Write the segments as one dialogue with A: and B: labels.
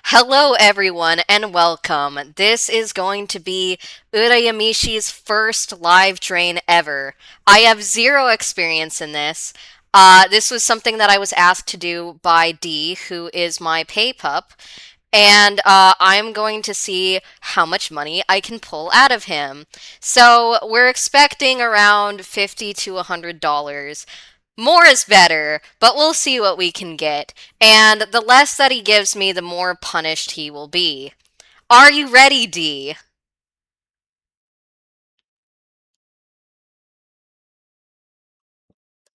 A: Hello, everyone, and welcome. This is going to be Urayamishii's first live train ever. I have zero experience in this. This was something that I was asked to do by D, who is my pay pup, and I'm going to see how much money I can pull out of him. So we're expecting around $50 to $100. More is better, but we'll see what we can get. And the less that he gives me, the more punished he will be. Are you ready, D?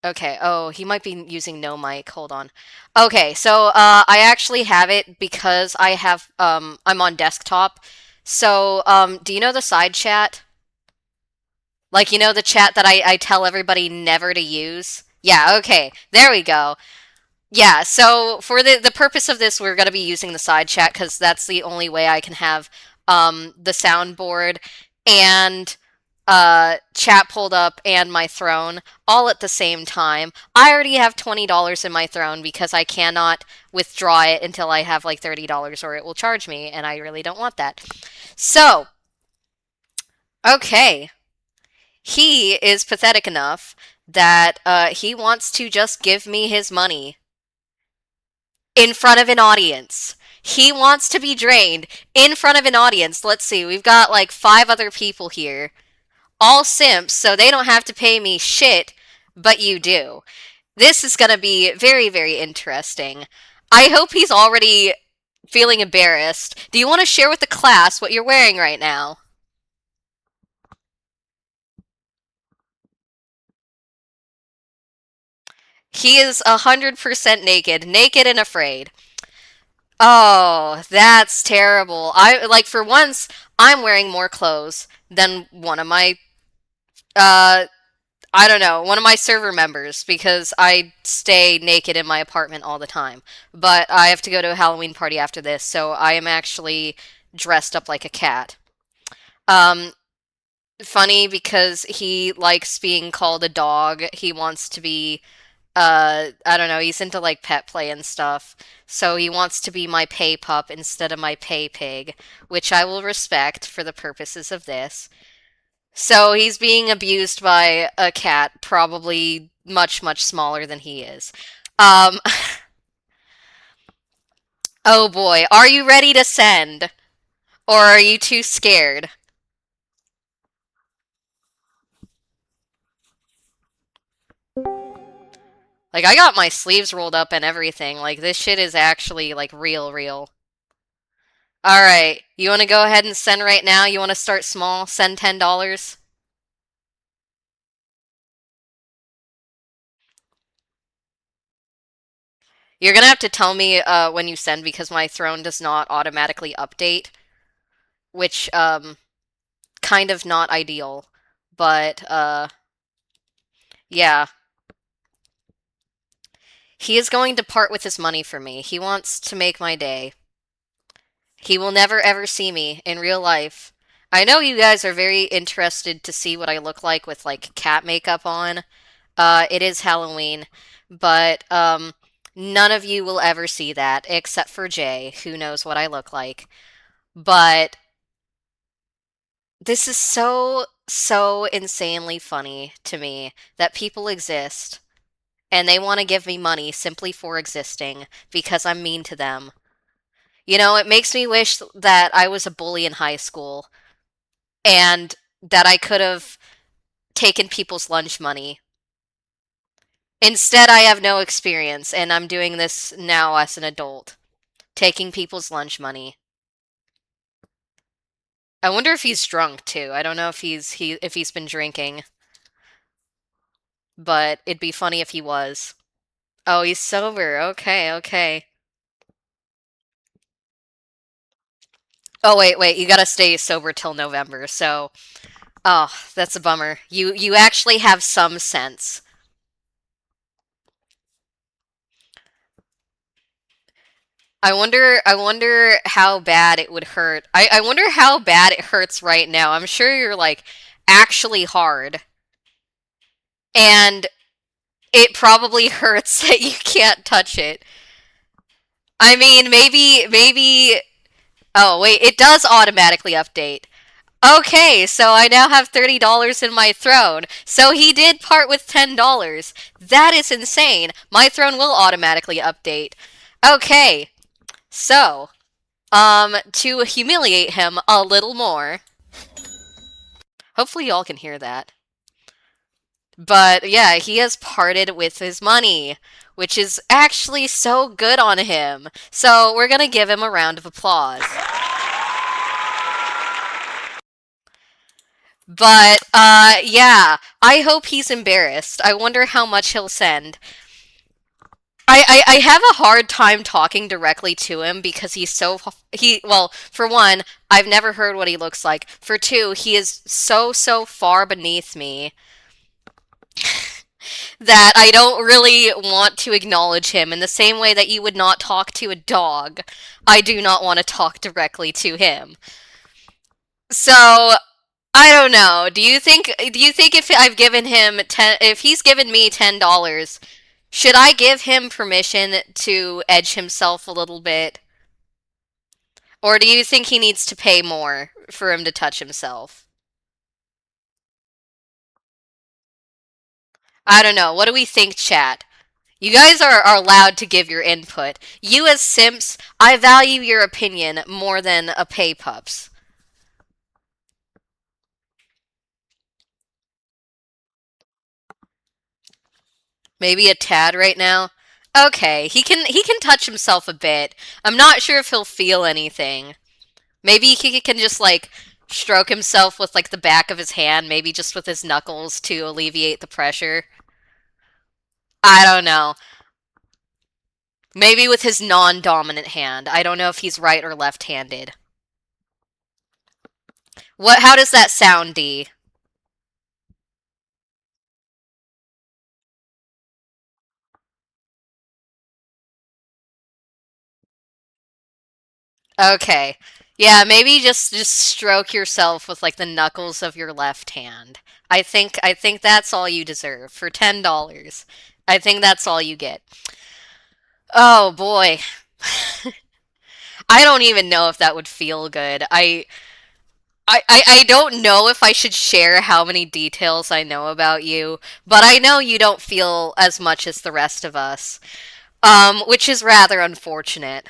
A: Okay, oh, he might be using no mic. Hold on. Okay, so I actually have it because I'm on desktop. So, do you know the side chat? Like, the chat that I tell everybody never to use? Yeah, okay. There we go. Yeah, so for the purpose of this, we're going to be using the side chat because that's the only way I can have the soundboard and chat pulled up and my throne all at the same time. I already have $20 in my throne because I cannot withdraw it until I have like $30 or it will charge me, and I really don't want that. So, okay, he is pathetic enough that he wants to just give me his money in front of an audience. He wants to be drained in front of an audience. Let's see, we've got like five other people here. All simps, so they don't have to pay me shit, but you do. This is gonna be very, very interesting. I hope he's already feeling embarrassed. Do you want to share with the class what you're wearing right now? He is 100% naked. Naked and afraid. Oh, that's terrible. I like for once I'm wearing more clothes than one of my uh I don't know, one of my server members because I stay naked in my apartment all the time. But I have to go to a Halloween party after this, so I am actually dressed up like a cat. Um Funny because he likes being called a dog. He wants to be I don't know, he's into like pet play and stuff. So he wants to be my pay pup instead of my pay pig, which I will respect for the purposes of this. So he's being abused by a cat, probably much, much smaller than he is. Um, oh boy, are you ready to send? Or are you too scared? Like, I got my sleeves rolled up and everything. Like, this shit is actually, like, real, real. Alright, you want to go ahead and send right now? You want to start small? Send $10? You're gonna have to tell me when you send because my throne does not automatically update, which kind of not ideal. But yeah, he is going to part with his money for me. He wants to make my day. He will never ever see me in real life. I know you guys are very interested to see what I look like with like cat makeup on. It is Halloween, but none of you will ever see that except for Jay, who knows what I look like. But this is so, so insanely funny to me that people exist and they want to give me money simply for existing because I'm mean to them. It makes me wish that I was a bully in high school and that I could have taken people's lunch money. Instead, I have no experience and I'm doing this now as an adult, taking people's lunch money. I wonder if he's drunk too. I don't know if he's been drinking, but it'd be funny if he was. Oh, he's sober. Okay, okay. Oh, wait, wait. You gotta stay sober till November. So, oh, that's a bummer. You actually have some sense. I wonder how bad it would hurt. I wonder how bad it hurts right now. I'm sure you're like actually hard. And it probably hurts that you can't touch it. I mean, maybe. Oh, wait, it does automatically update. Okay, so I now have $30 in my throne. So he did part with $10. That is insane. My throne will automatically update. Okay, so, to humiliate him a little more, hopefully y'all can hear that. But yeah, he has parted with his money, which is actually so good on him. So we're gonna give him a round of applause. But yeah, I hope he's embarrassed. I wonder how much he'll send. I have a hard time talking directly to him because he's so well, for one, I've never heard what he looks like. For two, he is so far beneath me that I don't really want to acknowledge him in the same way that you would not talk to a dog. I do not want to talk directly to him. So, I don't know. Do you think if I've given him 10 if he's given me $10, should I give him permission to edge himself a little bit? Or do you think he needs to pay more for him to touch himself? I don't know. What do we think, chat? You guys are allowed to give your input. You as simps, I value your opinion more than a pay pup's. Maybe a tad right now. Okay, he can touch himself a bit. I'm not sure if he'll feel anything. Maybe he can just like stroke himself with like the back of his hand, maybe just with his knuckles to alleviate the pressure. I don't know. Maybe with his non-dominant hand. I don't know if he's right or left-handed. How does that sound, D? Okay. Yeah, maybe just stroke yourself with like the knuckles of your left hand. I think that's all you deserve for $10. I think that's all you get. Oh boy. I don't even know if that would feel good. I don't know if I should share how many details I know about you, but I know you don't feel as much as the rest of us. Which is rather unfortunate.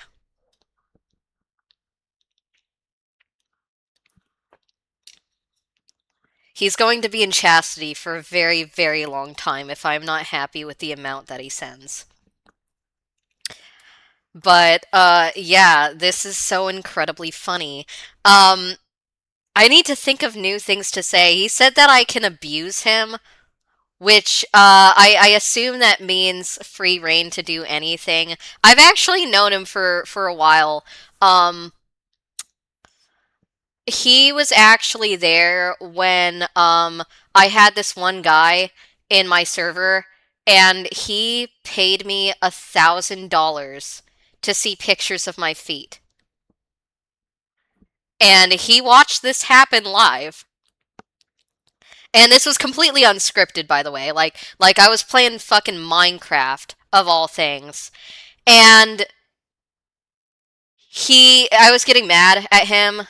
A: He's going to be in chastity for a very long time if I'm not happy with the amount that he sends. But, yeah, this is so incredibly funny. Um, I need to think of new things to say. He said that I can abuse him, which, I assume that means free reign to do anything. I've actually known him for a while. Um, he was actually there when I had this one guy in my server and he paid me $1,000 to see pictures of my feet. And he watched this happen live. And this was completely unscripted, by the way. Like I was playing fucking Minecraft of all things. And I was getting mad at him.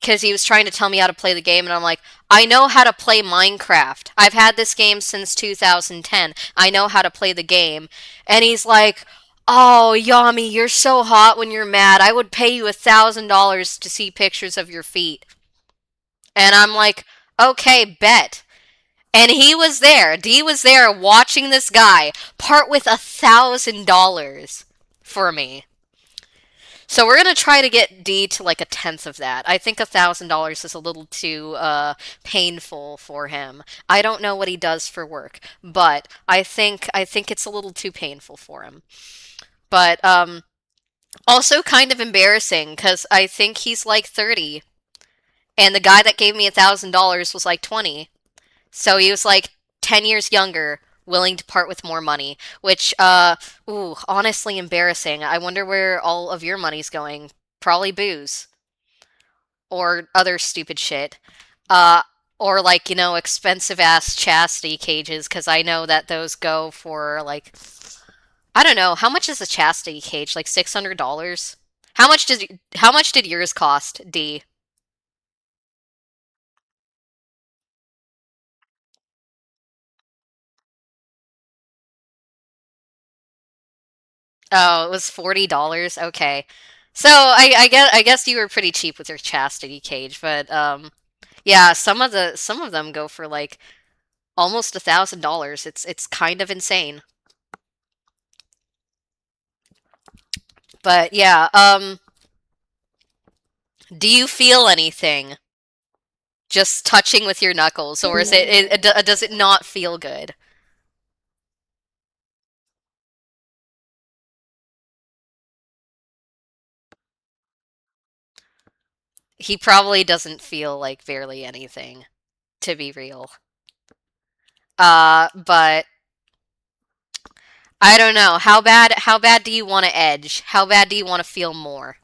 A: Because he was trying to tell me how to play the game, and I'm like, I know how to play Minecraft. I've had this game since 2010. I know how to play the game. And he's like, oh, Yami, you're so hot when you're mad. I would pay you $1,000 to see pictures of your feet. And I'm like, okay, bet. And he was there. D was there watching this guy part with $1,000 for me. So we're gonna try to get D to like a tenth of that. I think $1,000 is a little too painful for him. I don't know what he does for work, but I think it's a little too painful for him. But also kind of embarrassing because I think he's like 30, and the guy that gave me $1,000 was like 20. So he was like 10 years younger, willing to part with more money, which, ooh, honestly embarrassing. I wonder where all of your money's going. Probably booze. Or other stupid shit. Uh, or like, expensive ass chastity cages, because I know that those go for like I don't know. How much is a chastity cage? Like $600? How much did yours cost, D? Oh, it was $40. Okay. So I guess you were pretty cheap with your chastity cage, but yeah, some of them go for like almost $1,000. It's kind of insane. But yeah, do you feel anything just touching with your knuckles, or does it not feel good? He probably doesn't feel like barely anything, to be real. But I don't know. How bad do you want to edge? How bad do you want to feel more?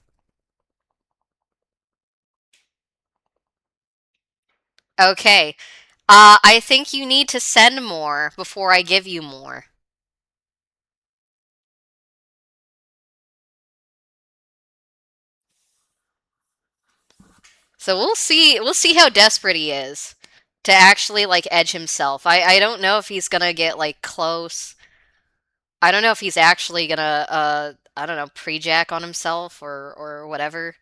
A: Okay. I think you need to send more before I give you more. So we'll see how desperate he is to actually like edge himself. I don't know if he's gonna get like close. I don't know if he's actually gonna I don't know, pre-jack on himself or whatever.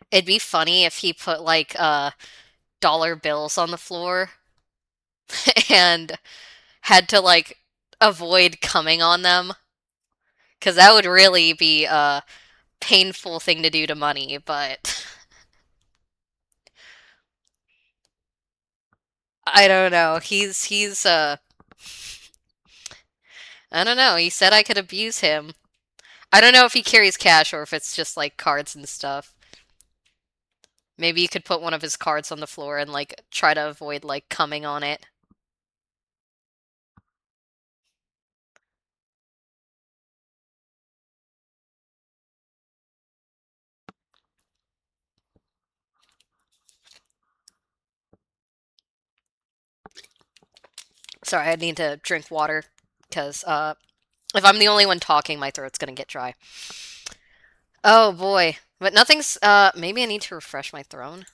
A: It'd be funny if he put like dollar bills on the floor and had to like avoid coming on them, because that would really be a painful thing to do to money, but I don't know. He's I don't know. He said I could abuse him. I don't know if he carries cash or if it's just like cards and stuff. Maybe you could put one of his cards on the floor and like try to avoid like coming on it. Sorry, I need to drink water because if I'm the only one talking, my throat's gonna get dry. Oh boy. But nothing's maybe I need to refresh my throne.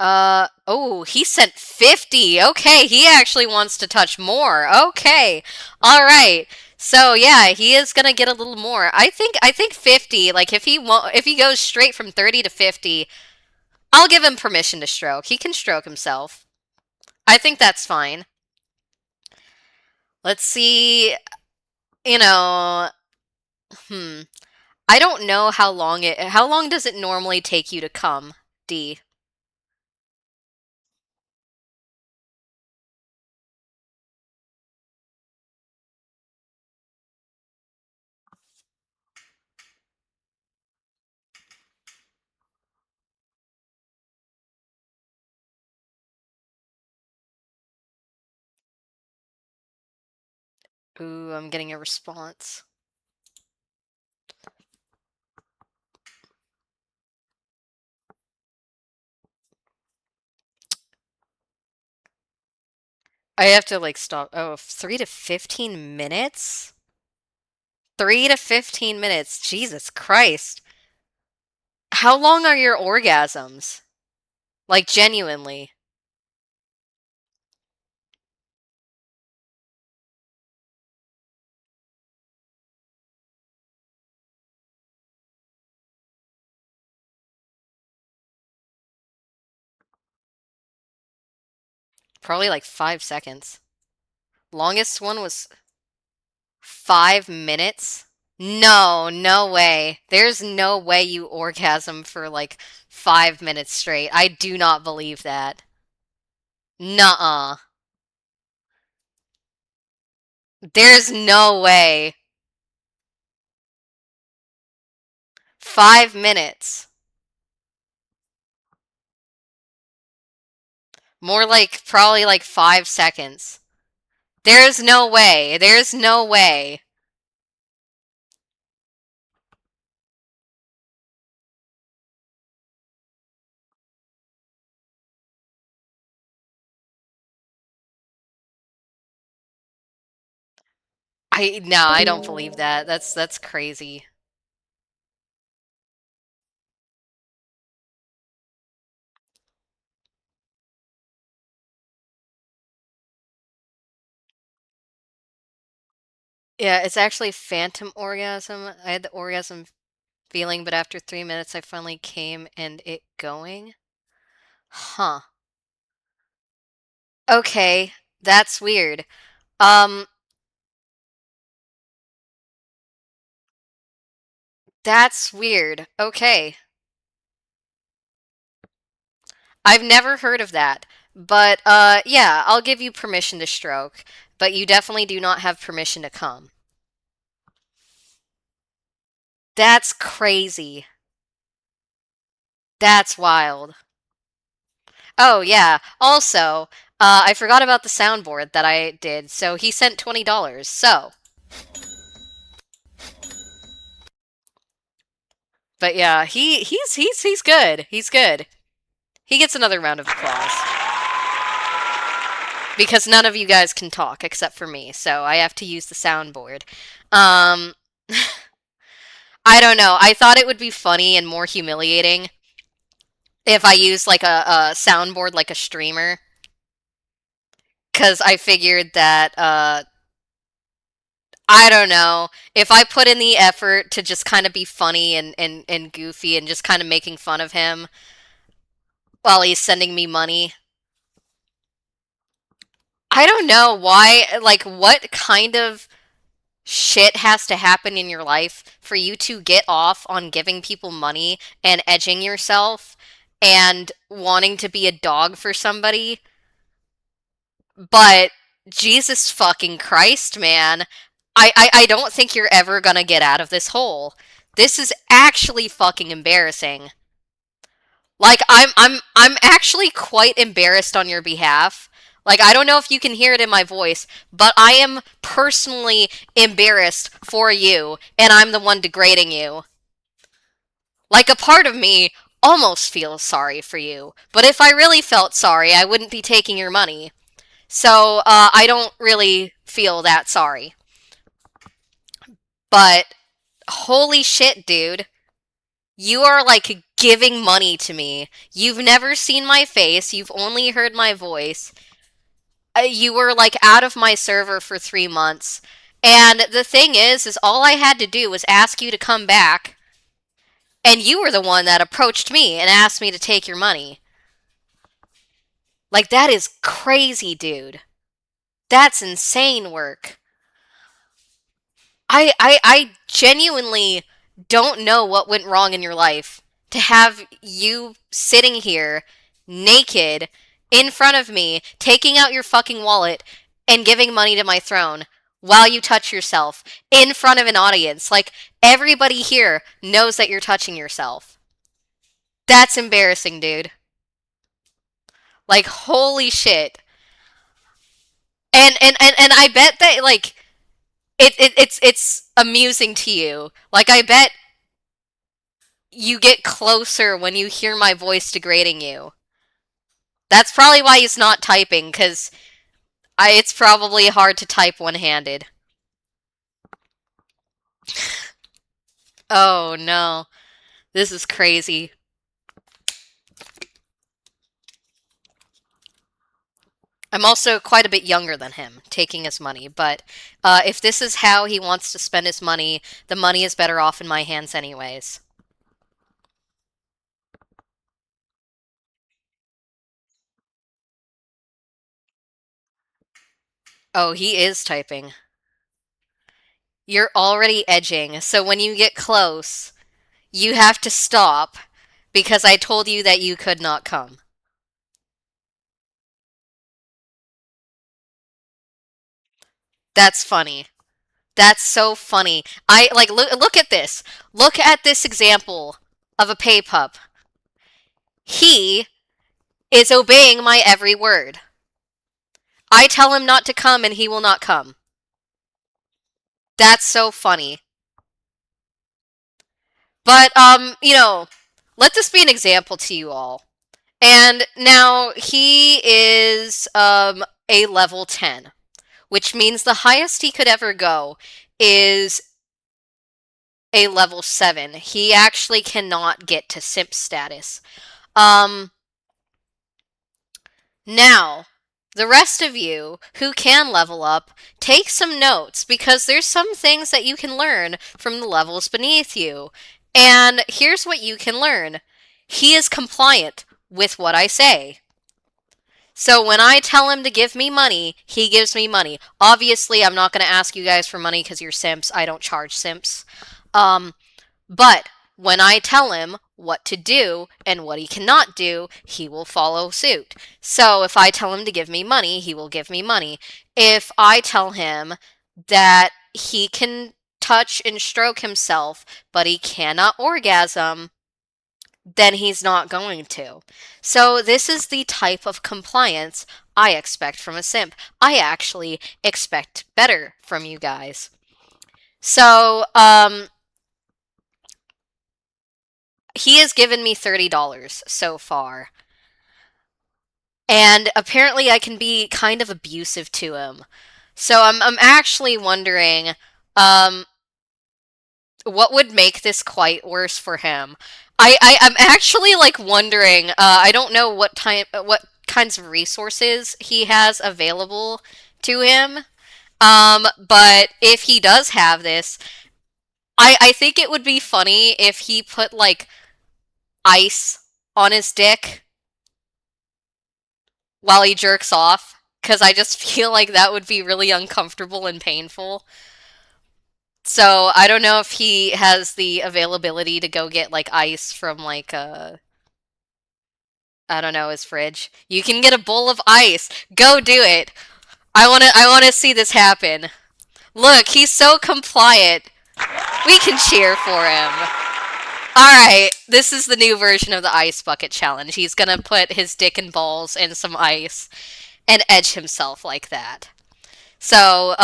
A: Oh, he sent 50. Okay, he actually wants to touch more. Okay. All right. So, yeah, he is going to get a little more. I think 50, like if he goes straight from 30 to 50, I'll give him permission to stroke. He can stroke himself. I think that's fine. Let's see, you know, hmm. I don't know how long does it normally take you to come, D? Ooh, I'm getting a response. I have to like stop. Oh, 3 to 15 minutes? 3 to 15 minutes. Jesus Christ. How long are your orgasms? Like, genuinely. Probably like 5 seconds. Longest one was 5 minutes. No, no way. There's no way you orgasm for like 5 minutes straight. I do not believe that. Nuh-uh. There's no way. 5 minutes. More like probably like 5 seconds. There's no way. There's no way. I don't believe that. That's crazy. Yeah, it's actually phantom orgasm. I had the orgasm feeling, but after 3 minutes I finally came and it going. Huh. Okay, that's weird. Um, that's weird. Okay. I've never heard of that. But yeah, I'll give you permission to stroke, but you definitely do not have permission to come. That's crazy. That's wild. Oh yeah. Also, I forgot about the soundboard that I did. So he sent $20. So, but yeah, he's good. He's good. He gets another round of applause because none of you guys can talk except for me. So I have to use the soundboard. Um, I don't know. I thought it would be funny and more humiliating if I used like a soundboard like a streamer, because I figured that I don't know, if I put in the effort to just kind of be funny and goofy and just kind of making fun of him while he's sending me money. I don't know why, like, what kind of shit has to happen in your life for you to get off on giving people money and edging yourself and wanting to be a dog for somebody. But Jesus fucking Christ, man. I don't think you're ever gonna get out of this hole. This is actually fucking embarrassing. Like I'm actually quite embarrassed on your behalf. Like I don't know if you can hear it in my voice, but I am personally embarrassed for you and I'm the one degrading you. Like a part of me almost feels sorry for you. But if I really felt sorry, I wouldn't be taking your money. So, I don't really feel that sorry. But holy shit, dude. You are like giving money to me. You've never seen my face, you've only heard my voice. You were like out of my server for 3 months. And the thing is all I had to do was ask you to come back, and you were the one that approached me and asked me to take your money. Like, that is crazy, dude. That's insane work. I genuinely don't know what went wrong in your life to have you sitting here naked in front of me, taking out your fucking wallet and giving money to my throne while you touch yourself in front of an audience. Like, everybody here knows that you're touching yourself. That's embarrassing, dude. Like, holy shit. And I bet that, like, it's amusing to you. Like, I bet you get closer when you hear my voice degrading you. That's probably why he's not typing, because it's probably hard to type one-handed. Oh no, this is crazy. I'm also quite a bit younger than him, taking his money, but if this is how he wants to spend his money, the money is better off in my hands anyways. Oh, he is typing. You're already edging, so when you get close, you have to stop because I told you that you could not come. That's funny. That's so funny. I like look at this. Look at this example of a pay pup. He is obeying my every word. I tell him not to come and he will not come. That's so funny. But let this be an example to you all. And now he is a level 10, which means the highest he could ever go is a level 7. He actually cannot get to simp status. Um, Now, the rest of you who can level up, take some notes because there's some things that you can learn from the levels beneath you. And here's what you can learn. He is compliant with what I say. So when I tell him to give me money, he gives me money. Obviously, I'm not going to ask you guys for money because you're simps. I don't charge simps. Um, but when I tell him what to do and what he cannot do, he will follow suit. So if I tell him to give me money, he will give me money. If I tell him that he can touch and stroke himself, but he cannot orgasm, then he's not going to. So this is the type of compliance I expect from a simp. I actually expect better from you guys. So, he has given me $30 so far. And apparently I can be kind of abusive to him. So I'm actually wondering, um, what would make this quite worse for him? I'm actually like wondering, I don't know what kinds of resources he has available to him. But if he does have this, I think it would be funny if he put like ice on his dick while he jerks off, because I just feel like that would be really uncomfortable and painful. So I don't know if he has the availability to go get like ice from like I don't know, his fridge. You can get a bowl of ice. Go do it. I want to see this happen. Look, he's so compliant. We can cheer for him. Alright, this is the new version of the ice bucket challenge. He's gonna put his dick and balls in some ice and edge himself like that. So,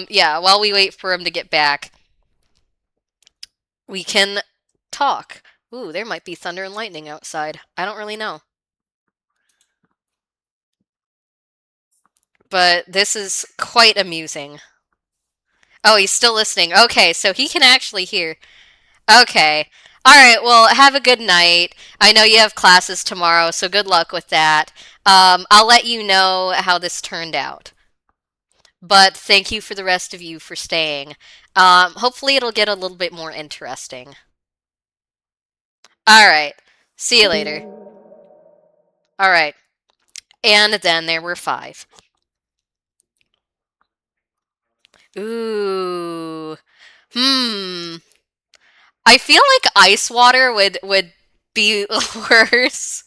A: yeah, while we wait for him to get back, we can talk. Ooh, there might be thunder and lightning outside. I don't really know. But this is quite amusing. Oh, he's still listening. Okay, so he can actually hear. Okay. Alright, well, have a good night. I know you have classes tomorrow, so good luck with that. I'll let you know how this turned out. But thank you for the rest of you for staying. Hopefully it'll get a little bit more interesting. Alright. See you later. Alright. And then there were 5. Ooh. Hmm. I feel like ice water would be worse.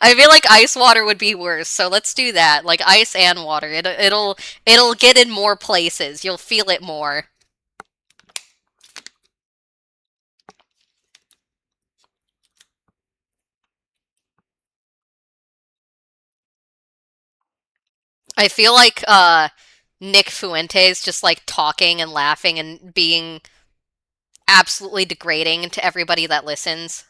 A: I feel like ice water would be worse. So let's do that. Like ice and water. It'll get in more places. You'll feel it more. I feel like Nick Fuentes just like talking and laughing and being absolutely degrading to everybody that listens.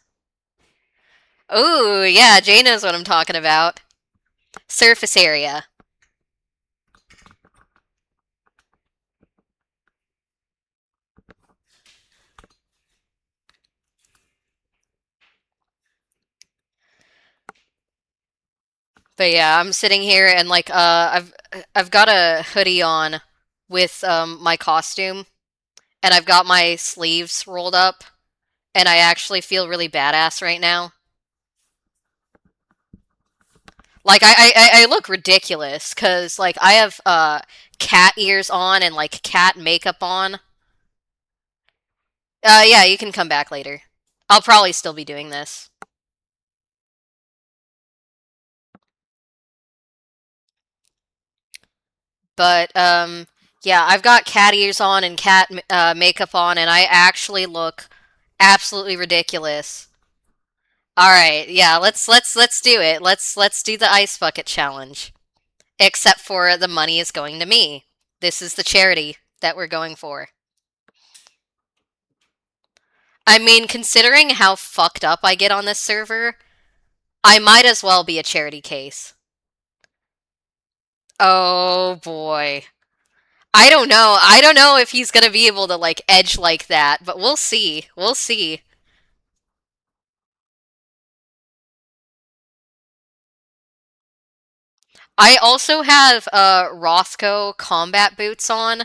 A: Ooh, yeah, Jay knows what I'm talking about. Surface area. But yeah, I'm sitting here and like I've got a hoodie on with my costume and I've got my sleeves rolled up and I actually feel really badass right now. Like I look ridiculous cuz like I have cat ears on and like cat makeup on. Yeah, you can come back later. I'll probably still be doing this. But yeah, I've got cat ears on and cat makeup on, and I actually look absolutely ridiculous. All right, yeah, let's do it. Let's do the ice bucket challenge. Except for the money is going to me. This is the charity that we're going for. I mean, considering how fucked up I get on this server, I might as well be a charity case. Oh boy. I don't know. I don't know if he's gonna be able to like edge like that, but we'll see. We'll see. I also have Roscoe combat boots on,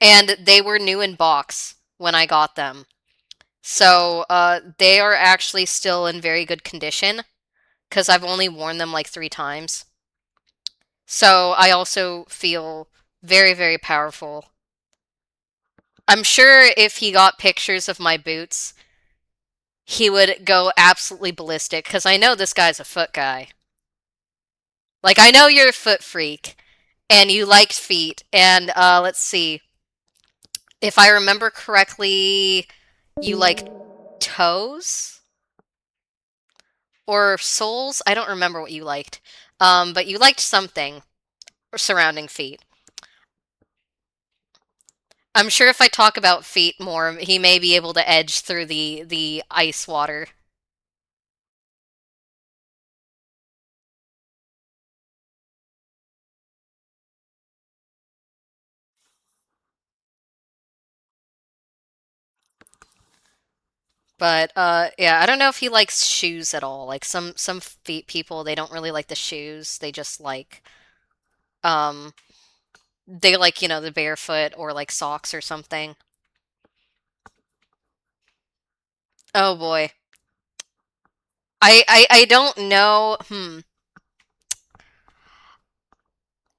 A: and they were new in box when I got them. So they are actually still in very good condition because I've only worn them like 3 times. So I also feel very, very powerful. I'm sure if he got pictures of my boots, he would go absolutely ballistic because I know this guy's a foot guy. Like, I know you're a foot freak and you like feet. And let's see. If I remember correctly, you like toes or soles? I don't remember what you liked. But you liked something surrounding feet. I'm sure if I talk about feet more, he may be able to edge through the ice water. But yeah, I don't know if he likes shoes at all. Like some feet people, they don't really like the shoes. They just like um they like, the barefoot or like socks or something. Oh boy. I don't know.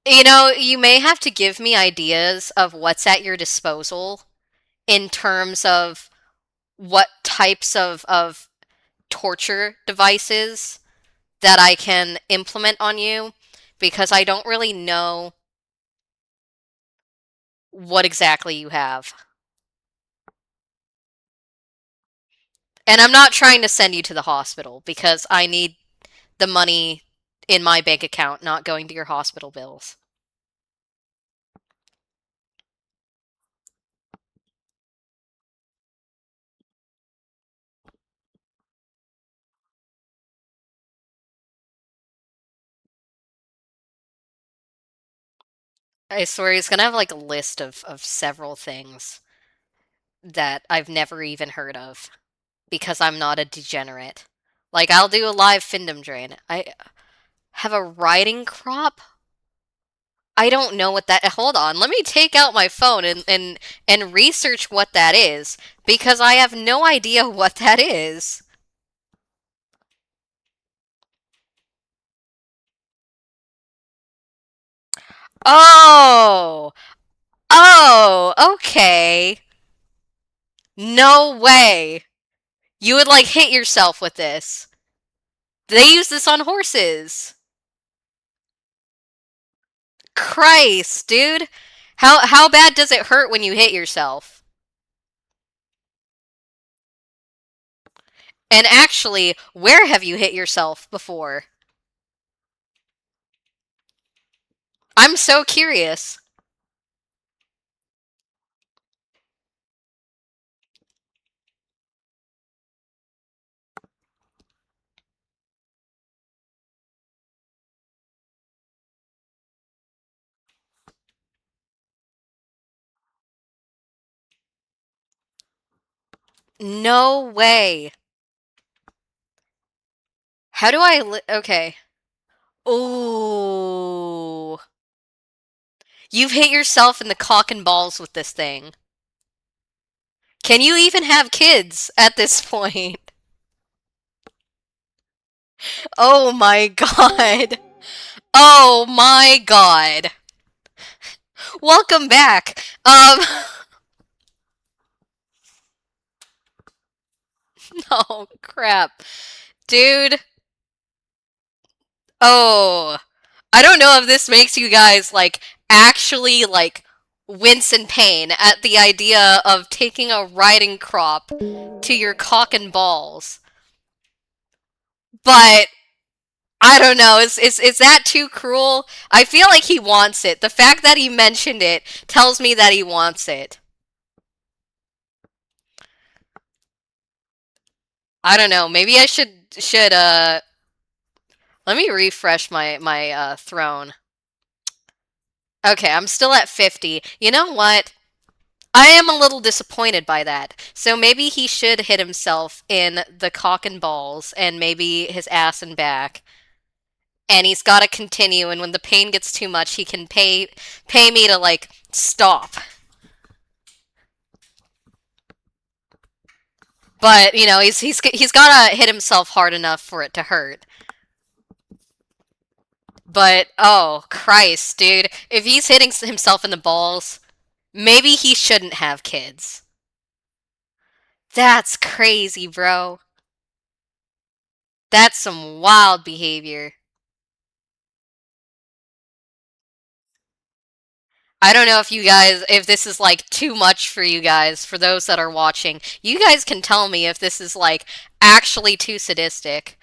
A: You may have to give me ideas of what's at your disposal in terms of what types of torture devices that I can implement on you because I don't really know what exactly you have. And I'm not trying to send you to the hospital because I need the money in my bank account, not going to your hospital bills. I swear he's gonna have like a list of several things that I've never even heard of because I'm not a degenerate. Like, I'll do a live Findom drain. I have a riding crop? I don't know what that. Hold on, let me take out my phone and research what that is because I have no idea what that is. Oh, oh, okay. No way. You would like hit yourself with this. They use this on horses. Christ, dude. How bad does it hurt when you hit yourself? And actually, where have you hit yourself before? I'm so curious. No way. How do okay. Ooh. You've hit yourself in the cock and balls with this thing. Can you even have kids at this point? Oh my god. Oh my god. Welcome back. Oh crap. Dude. Oh. I don't know if this makes you guys like actually like wince in pain at the idea of taking a riding crop to your cock and balls. But I don't know, is that too cruel? I feel like he wants it. The fact that he mentioned it tells me that he wants it. I don't know. Maybe I should let me refresh my throne. Okay, I'm still at 50. You know what? I am a little disappointed by that. So maybe he should hit himself in the cock and balls and maybe his ass and back. And he's got to continue, and when the pain gets too much, he can pay me to like stop. But, you know, he's got to hit himself hard enough for it to hurt. But oh, Christ, dude. If he's hitting himself in the balls, maybe he shouldn't have kids. That's crazy, bro. That's some wild behavior. I don't know if you guys, if this is like too much for you guys, for those that are watching. You guys can tell me if this is like actually too sadistic.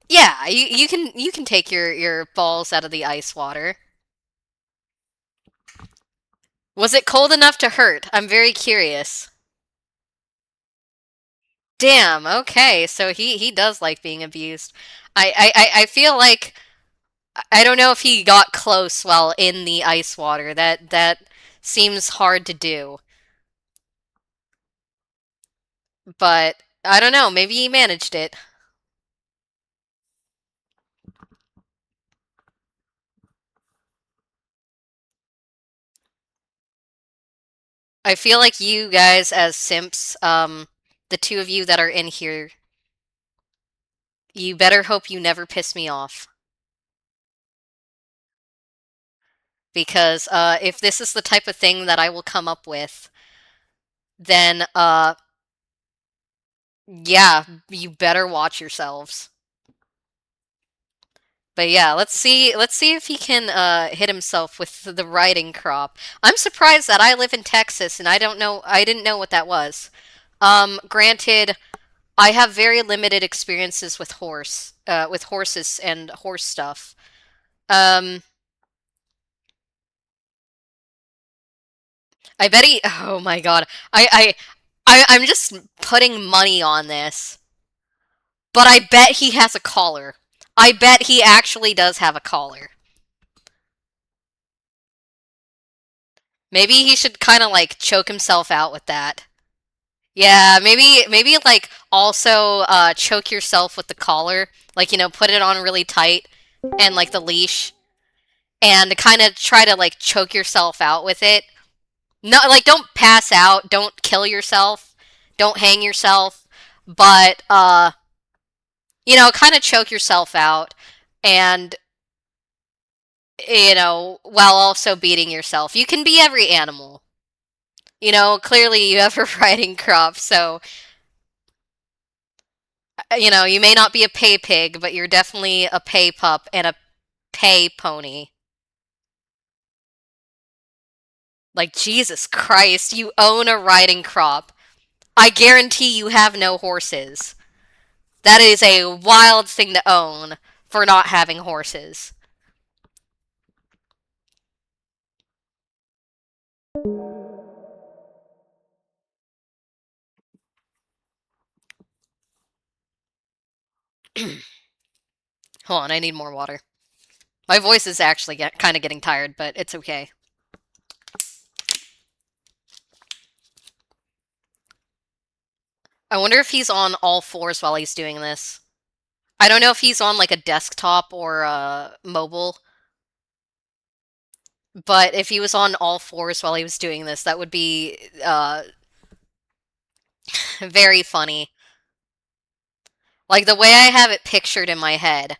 A: Yeah, you can take your balls out of the ice water. Was it cold enough to hurt? I'm very curious. Damn, okay, so he does like being abused. I feel like I don't know if he got close while in the ice water. That seems hard to do. But I don't know, maybe he managed it. I feel like you guys as simps, the two of you that are in here, you better hope you never piss me off. Because if this is the type of thing that I will come up with, then yeah, you better watch yourselves. But yeah, let's see if he can hit himself with the riding crop. I'm surprised that I live in Texas and I didn't know what that was. Granted, I have very limited experiences with with horses and horse stuff. Um, I bet he. Oh my god, I'm just putting money on this, but I bet he has a collar. I bet he actually does have a collar. Maybe he should kind of like choke himself out with that. Yeah, maybe like also choke yourself with the collar, like you know, put it on really tight and like the leash and kind of try to like choke yourself out with it. No, like don't pass out, don't kill yourself, don't hang yourself, but you know, kind of choke yourself out and you know, while also beating yourself. You can be every animal. You know, clearly you have a riding crop, so you know, you may not be a pay pig, but you're definitely a pay pup and a pay pony. Like, Jesus Christ, you own a riding crop. I guarantee you have no horses. That is a wild thing to own for not having horses. Hold on, I need more water. My voice is actually kind of getting tired, but it's okay. I wonder if he's on all fours while he's doing this. I don't know if he's on like a desktop or mobile, but if he was on all fours while he was doing this, that would be very funny. Like the way I have it pictured in my head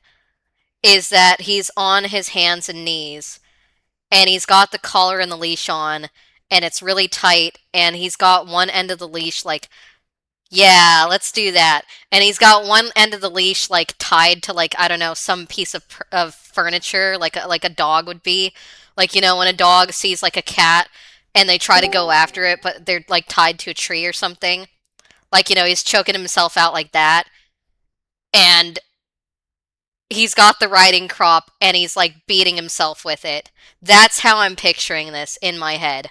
A: is that he's on his hands and knees and he's got the collar and the leash on and it's really tight and he's got one end of the leash like yeah, let's do that. And he's got one end of the leash like tied to like I don't know some piece of furniture like a dog would be. Like you know when a dog sees like a cat and they try to go after it but they're like tied to a tree or something. Like you know he's choking himself out like that and he's got the riding crop and he's like beating himself with it. That's how I'm picturing this in my head.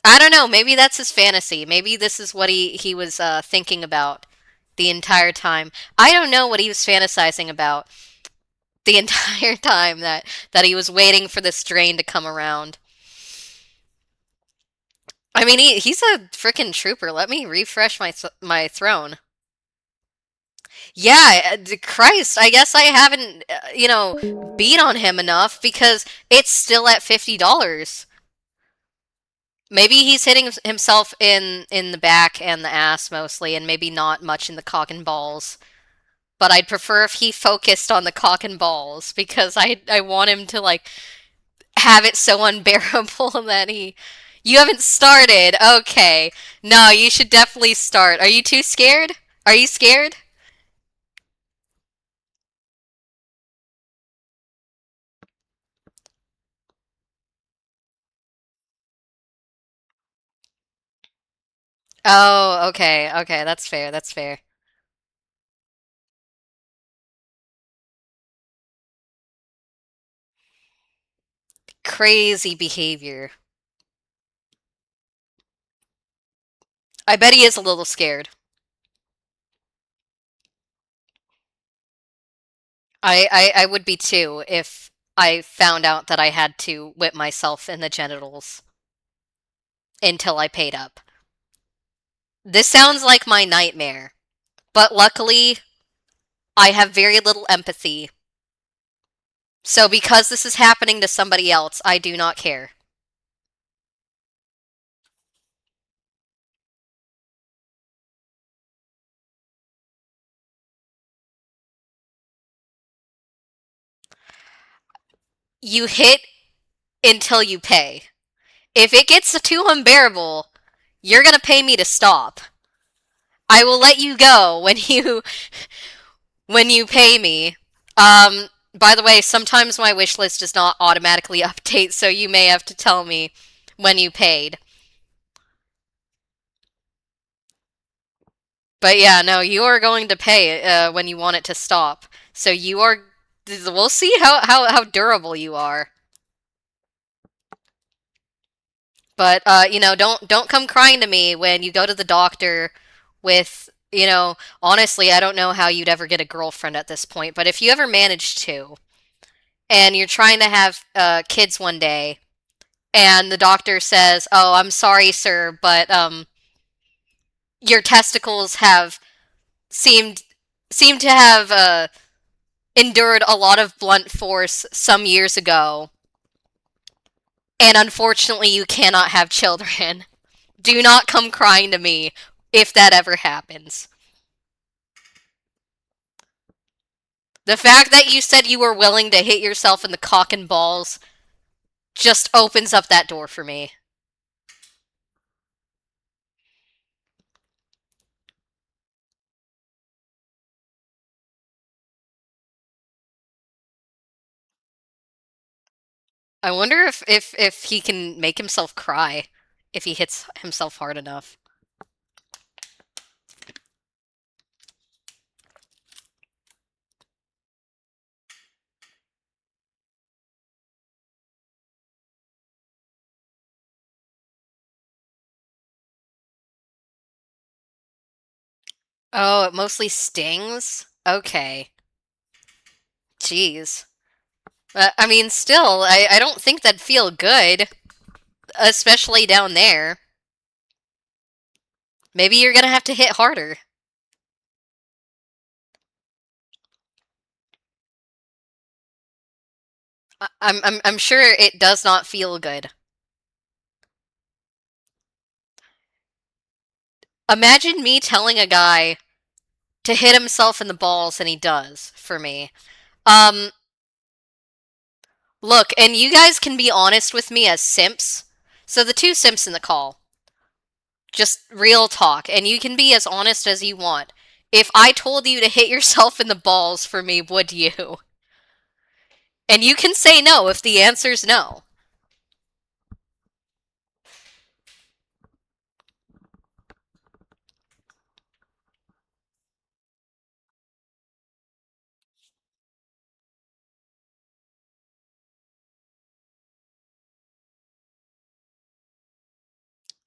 A: I don't know, maybe that's his fantasy. Maybe this is what he was thinking about the entire time. I don't know what he was fantasizing about the entire time that he was waiting for this drain to come around. I mean, he's a freaking trooper. Let me refresh my throne. Yeah, Christ, I guess I haven't, beat on him enough because it's still at $50. Maybe he's hitting himself in the back and the ass mostly, and maybe not much in the cock and balls. But I'd prefer if he focused on the cock and balls because I want him to like have it so unbearable that he. You haven't started. Okay. No, you should definitely start. Are you too scared? Are you scared? Oh, okay. Okay, that's fair. That's fair. Crazy behavior. I bet he is a little scared. I would be too if I found out that I had to whip myself in the genitals until I paid up. This sounds like my nightmare, but luckily I have very little empathy. So because this is happening to somebody else, I do not care. You hit until you pay. If it gets too unbearable, you're gonna pay me to stop. I will let you go when you pay me. By the way, sometimes my wish list does not automatically update, so you may have to tell me when you paid. But yeah, no, you are going to pay when you want it to stop. So you are. We'll see how durable you are. But don't come crying to me when you go to the doctor with. Honestly, I don't know how you'd ever get a girlfriend at this point. But if you ever manage to, and you're trying to have kids one day, and the doctor says, "Oh, I'm sorry, sir, but your testicles have seemed seem to have endured a lot of blunt force some years ago, and unfortunately, you cannot have children." Do not come crying to me if that ever happens. The fact that you said you were willing to hit yourself in the cock and balls just opens up that door for me. I wonder if he can make himself cry if he hits himself hard enough. Oh, it mostly stings? Okay. Jeez. I mean, still, I don't think that'd feel good, especially down there. Maybe you're gonna have to hit harder. I'm sure it does not feel good. Imagine me telling a guy to hit himself in the balls, and he does for me. Um, Look, and you guys can be honest with me as simps. So the two simps in the call, just real talk, and you can be as honest as you want. If I told you to hit yourself in the balls for me, would you? And you can say no if the answer's no.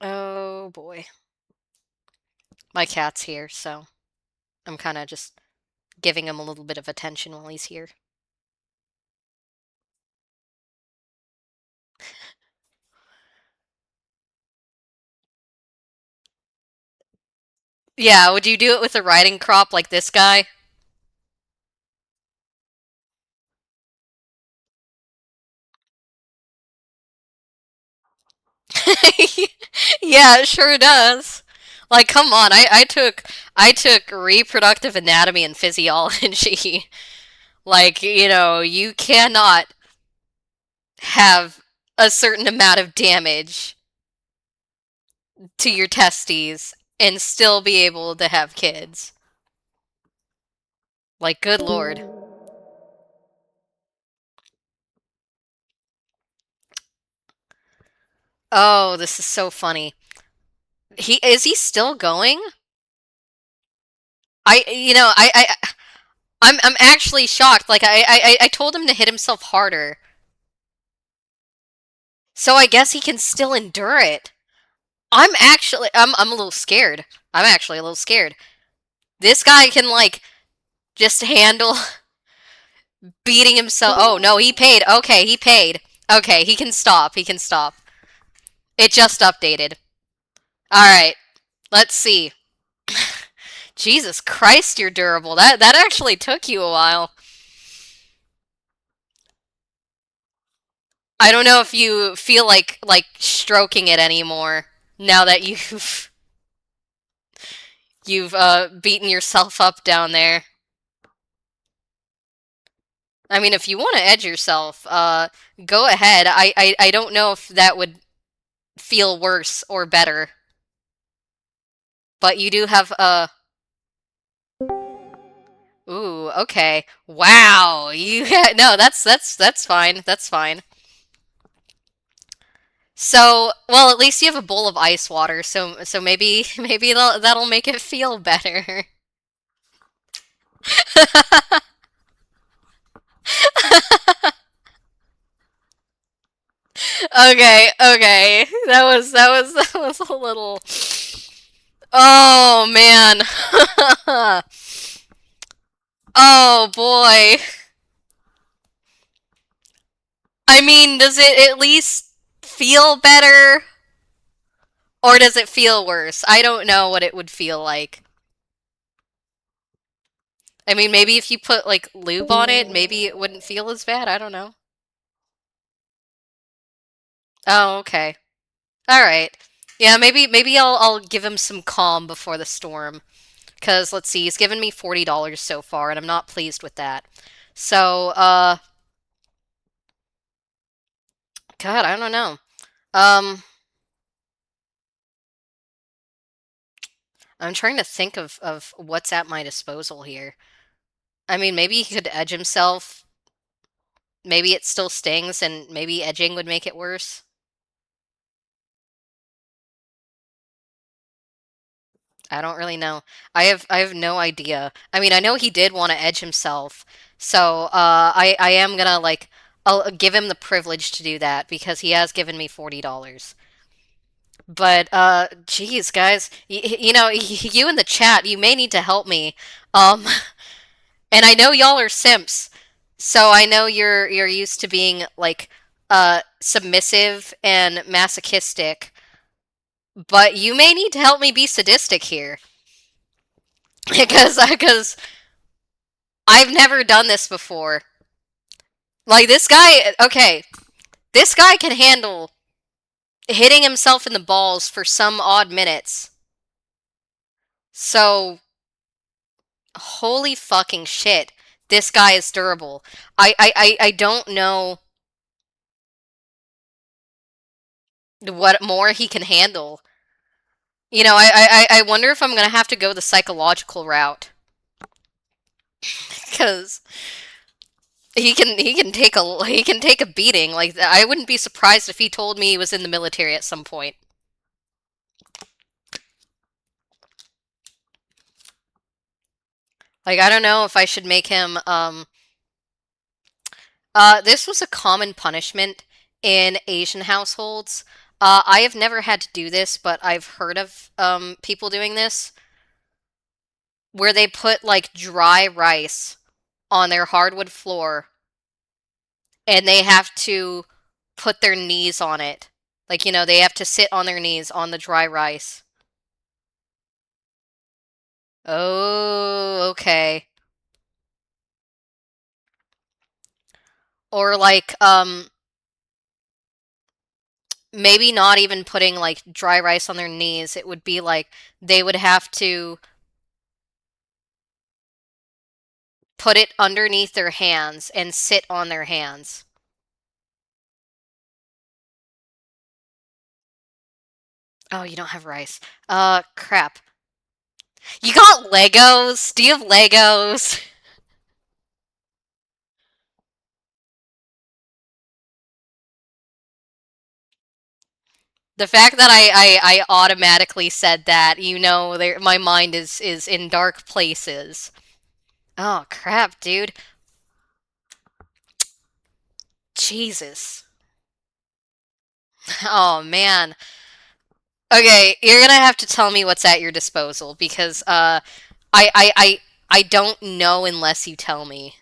A: Oh boy. My cat's here, so. I'm kind of just giving him a little bit of attention while he's here. Yeah, would you do it with a riding crop like this guy? Yeah, it sure does. Like, come on, I took reproductive anatomy and physiology. Like, you cannot have a certain amount of damage to your testes and still be able to have kids. Like, good lord. Oh, this is so funny. Is he still going? I you know I'm actually shocked. Like I told him to hit himself harder, so I guess he can still endure it. I'm a little scared. I'm actually a little scared. This guy can like just handle beating himself. Oh no, he paid. Okay, he paid. Okay, he can stop. He can stop. It just updated. All right, let's see. Jesus Christ, you're durable. That actually took you a while. I don't know if you feel like stroking it anymore now that you've beaten yourself up down there. I mean, if you want to edge yourself, go ahead. I don't know if that would feel worse or better, but you do have ooh, okay. Wow. No, that's fine. That's fine. So, well, at least you have a bowl of ice water, so maybe that'll make it feel better. Okay, okay. That was a little. Oh man. Oh boy. I mean, does it at least feel better or does it feel worse? I don't know what it would feel like. I mean, maybe if you put like lube on it, maybe it wouldn't feel as bad. I don't know. Oh, okay. All right. Yeah, maybe I'll give him some calm before the storm. Cause let's see, he's given me $40 so far, and I'm not pleased with that. So, God, I don't know. Um, I'm trying to think of what's at my disposal here. I mean, maybe he could edge himself. Maybe it still stings, and maybe edging would make it worse. I don't really know. I have no idea. I mean, I know he did want to edge himself, so I am gonna like I'll give him the privilege to do that because he has given me $40. But geez, guys, you in the chat, you may need to help me. Um, and I know y'all are simps, so I know you're used to being like submissive and masochistic, but you may need to help me be sadistic here because I've never done this before. Like this guy, okay, this guy can handle hitting himself in the balls for some odd minutes. So holy fucking shit. This guy is durable. I don't know what more he can handle. I wonder if I'm gonna have to go the psychological route because he can take a beating. Like I wouldn't be surprised if he told me he was in the military at some point. Like I don't know if I should make him this was a common punishment in Asian households. I have never had to do this, but I've heard of people doing this. where they put like dry rice on their hardwood floor and they have to put their knees on it. Like, they have to sit on their knees on the dry rice. Oh, okay. Or like, maybe not even putting like dry rice on their knees. It would be like they would have to put it underneath their hands and sit on their hands. Oh, you don't have rice. Crap. You got Legos? Do you have Legos? The fact that I automatically said that, my mind is in dark places. Oh, crap, dude. Jesus. Oh, man. Okay, you're gonna have to tell me what's at your disposal because I I I I don't know unless you tell me.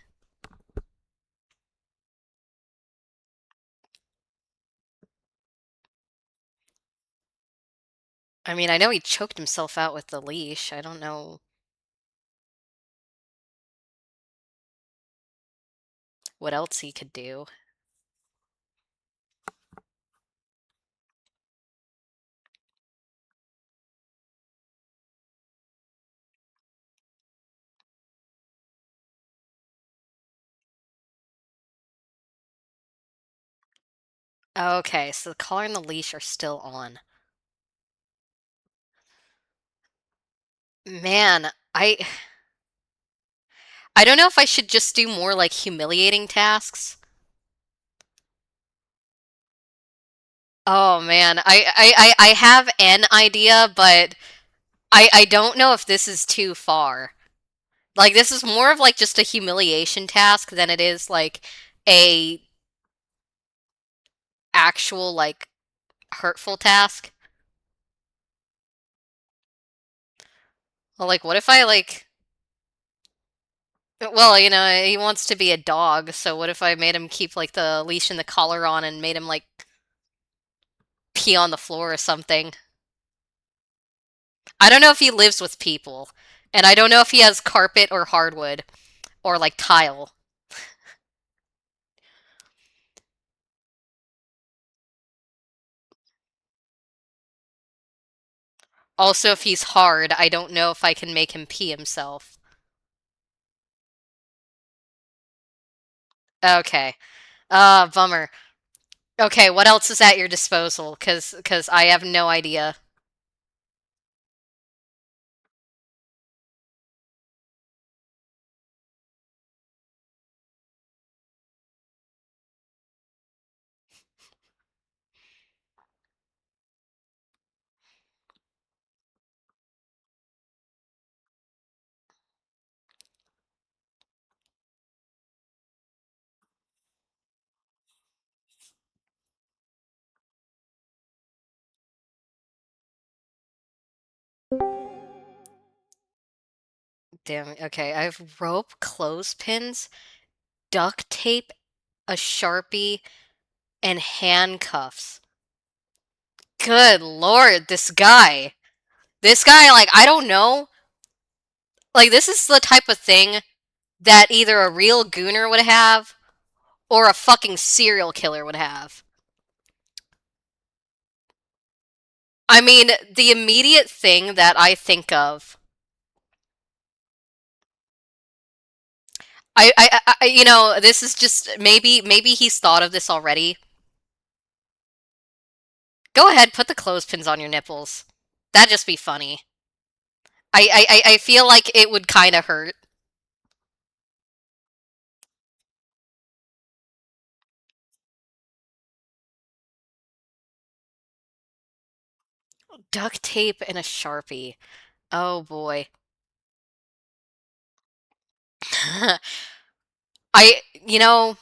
A: I mean, I know he choked himself out with the leash. I don't know what else he could do. Okay, so the collar and the leash are still on. Man, I don't know if I should just do more like humiliating tasks. Oh man, I have an idea, but I don't know if this is too far. Like this is more of like just a humiliation task than it is like a actual like hurtful task. Well, like what if I like well, he wants to be a dog, so what if I made him keep like the leash and the collar on and made him like pee on the floor or something? I don't know if he lives with people, and I don't know if he has carpet or hardwood or like tile. Also, if he's hard, I don't know if I can make him pee himself. Okay. Bummer. Okay, what else is at your disposal? Cause I have no idea. Damn. Okay, I have rope, clothespins, duct tape, a Sharpie, and handcuffs. Good lord, this guy. This guy, like, I don't know. Like, this is the type of thing that either a real gooner would have or a fucking serial killer would have. I mean, the immediate thing that I think of, this is just maybe he's thought of this already. Go ahead, put the clothespins on your nipples. That'd just be funny. I feel like it would kind of hurt. Duct tape and a Sharpie. Oh boy. I, you know,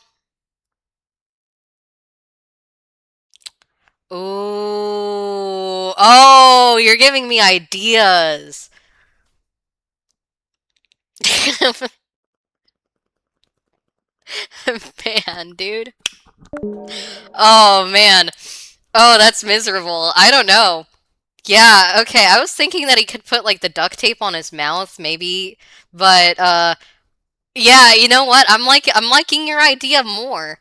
A: Ooh. Oh, you're giving me ideas. Man, dude. Oh, man. Oh, that's miserable. I don't know. Yeah, okay. I was thinking that he could put like the duct tape on his mouth, maybe, but yeah, you know what? I'm liking your idea more.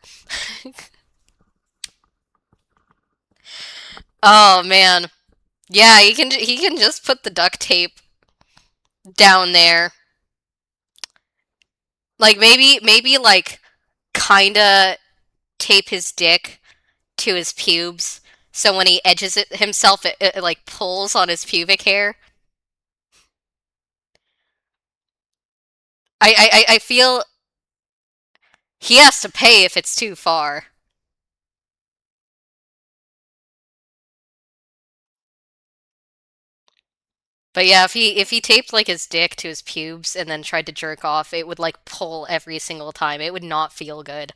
A: Oh man. Yeah, he can just put the duct tape down there. Like maybe like kinda tape his dick to his pubes so when he edges it himself it like pulls on his pubic hair. I feel he has to pay if it's too far. But yeah, if he taped like his dick to his pubes and then tried to jerk off, it would like pull every single time. It would not feel good.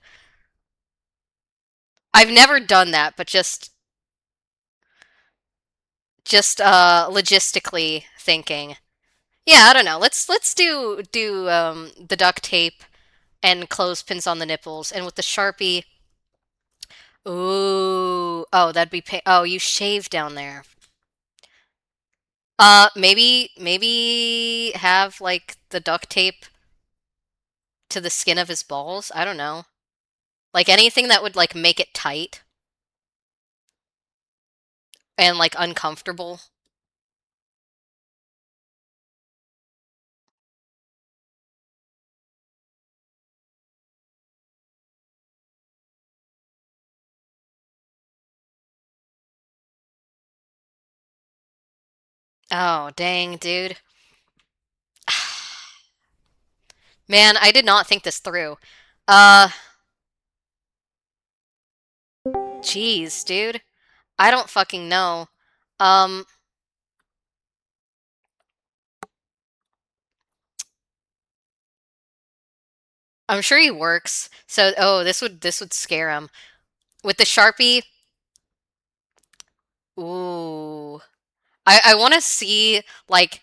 A: I've never done that, but just logistically thinking. Yeah, I don't know. Let's do the duct tape and clothespins on the nipples and with the Sharpie. Ooh. Oh, that'd be oh, you shave down there. Maybe have like the duct tape to the skin of his balls. I don't know. Like anything that would like make it tight and like uncomfortable. Oh, dang, dude. Man, I did not think this through. Uh, Jeez, dude. I don't fucking know. Um, I'm sure he works. So, oh, this would scare him. With the Sharpie, ooh. I want to see like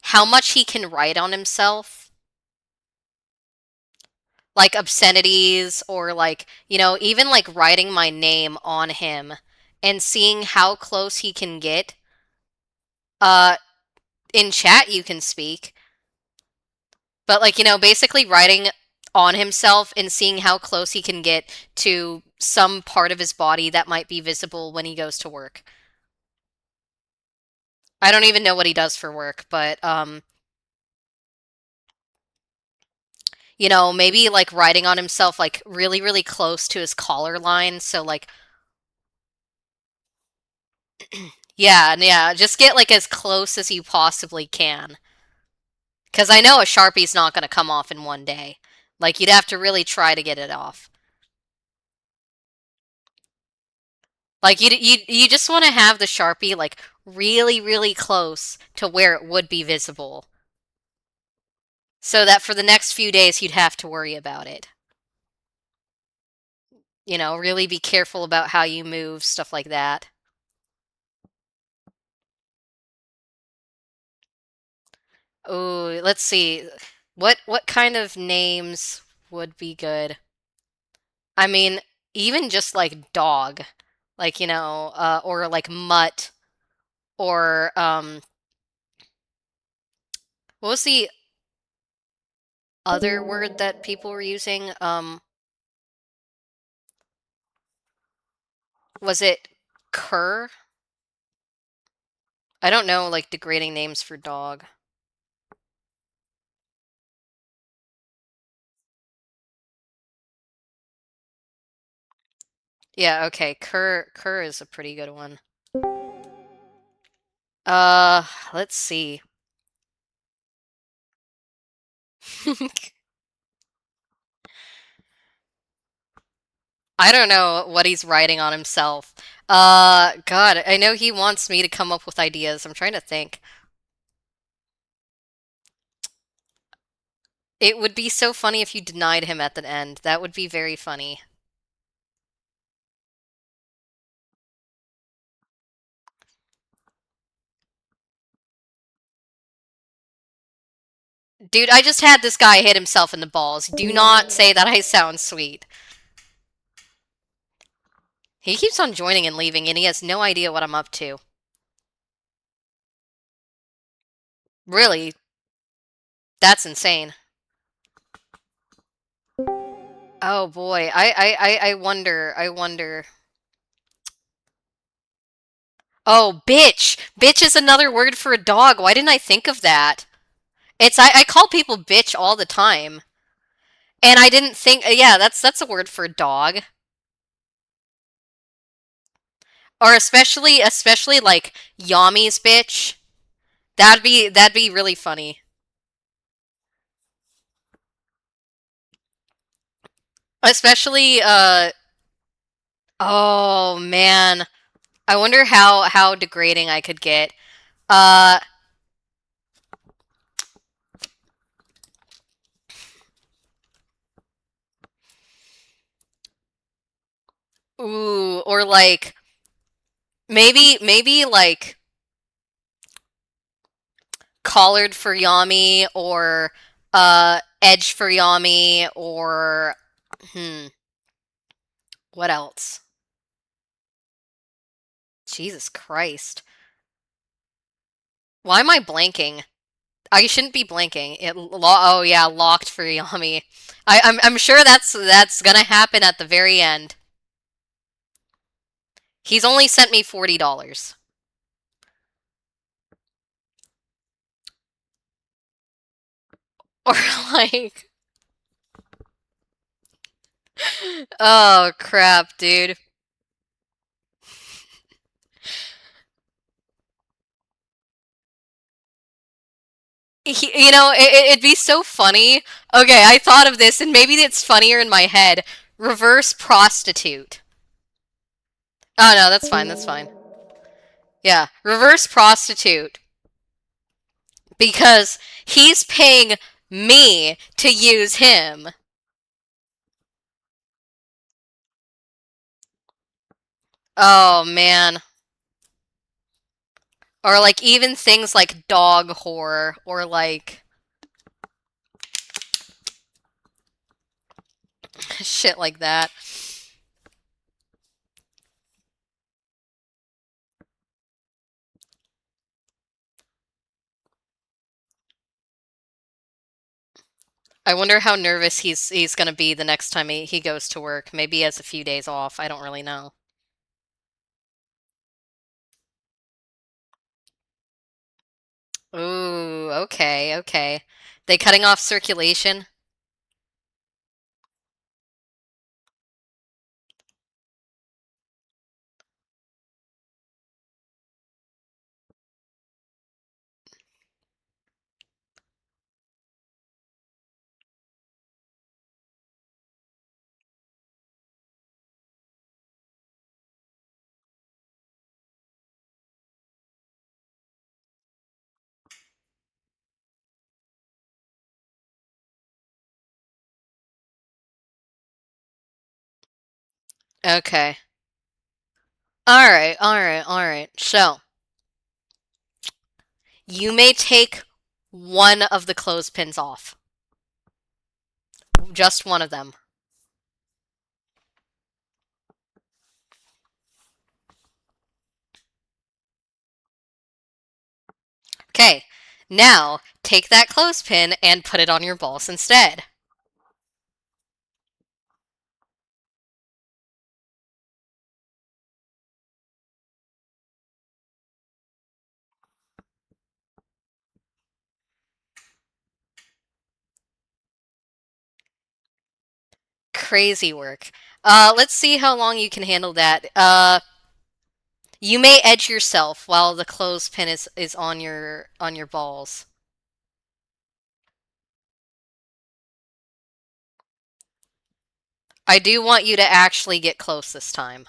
A: how much he can write on himself. Like obscenities or like, you know, even like writing my name on him and seeing how close he can get. Uh, in chat you can speak, but like, you know, basically writing on himself and seeing how close he can get to some part of his body that might be visible when he goes to work. I don't even know what he does for work, but you know, maybe like writing on himself like really close to his collar line, so like yeah, yeah, just get like as close as you possibly can. Cuz I know a Sharpie's not going to come off in one day. Like you'd have to really try to get it off. Like you just want to have the Sharpie like really close to where it would be visible. So that for the next few days you'd have to worry about it. You know, really be careful about how you move, stuff like that. Oh, let's see. What kind of names would be good? I mean, even just like dog. Like, you know, or like mutt or what was the other word that people were using? Was it cur? I don't know like degrading names for dog. Yeah, okay. Cur is a pretty good one. Uh, let's see. I don't know what he's writing on himself. God, I know he wants me to come up with ideas. I'm trying to think. It would be so funny if you denied him at the end. That would be very funny. Dude, I just had this guy hit himself in the balls. Do not say that I sound sweet. He keeps on joining and leaving, and he has no idea what I'm up to. Really, that's insane. Oh boy, I wonder, I wonder. Oh, bitch! Bitch is another word for a dog. Why didn't I think of that? I call people bitch all the time. And I didn't think, yeah, that's a word for a dog. Or especially like Yami's bitch. That'd be really funny. Especially oh man. I wonder how degrading I could get. Uh ooh, or like maybe like collared for Yami or edge for Yami or what else? Jesus Christ. Why am I blanking? I shouldn't be blanking. Oh yeah, locked for Yami. I'm sure that's gonna happen at the very end. He's only sent me $40. Or like oh crap, dude. It'd be so funny. Okay, I thought of this, and maybe it's funnier in my head. Reverse prostitute. Oh no, that's fine. That's fine. Yeah, reverse prostitute because he's paying me to use him. Oh man. Or like even things like dog horror or like shit like that. I wonder how nervous he's gonna be the next time he goes to work. Maybe he has a few days off. I don't really know. Ooh, okay, okay. They cutting off circulation? Okay. Alright, alright, alright. So, you may take one of the clothespins off. Just one of them. Okay. Now, take that clothespin and put it on your balls instead. Crazy work. Let's see how long you can handle that. You may edge yourself while the clothespin is on your balls. I do want you to actually get close this time.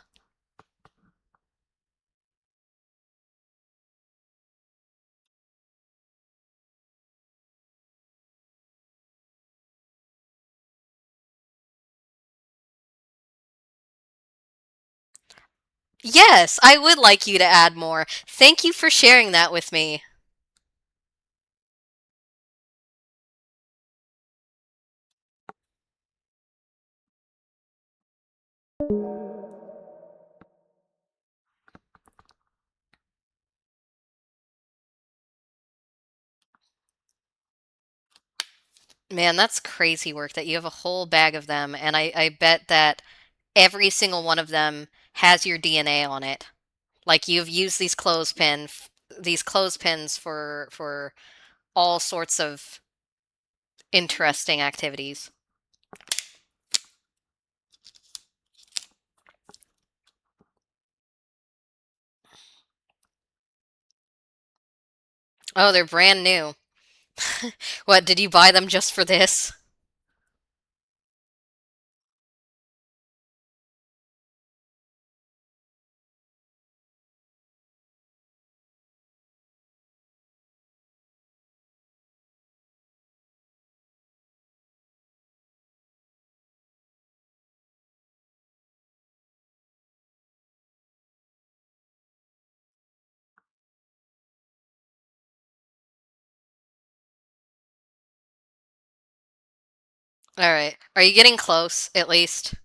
A: Yes, I would like you to add more. Thank you for sharing that with me. Man, that's crazy work that you have a whole bag of them, and I bet that every single one of them has your DNA on it. Like you've used these clothespins for all sorts of interesting activities. Oh, they're brand new. What, did you buy them just for this? All right. Are you getting close, at least?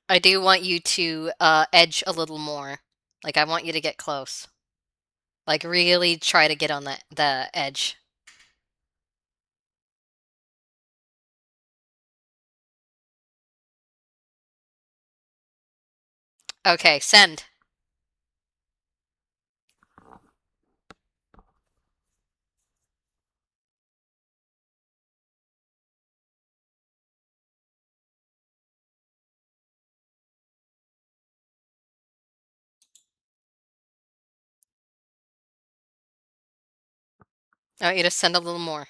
A: I do want you to edge a little more. Like I want you to get close. Like really try to get on the edge. Okay, send. I want you to send a little more.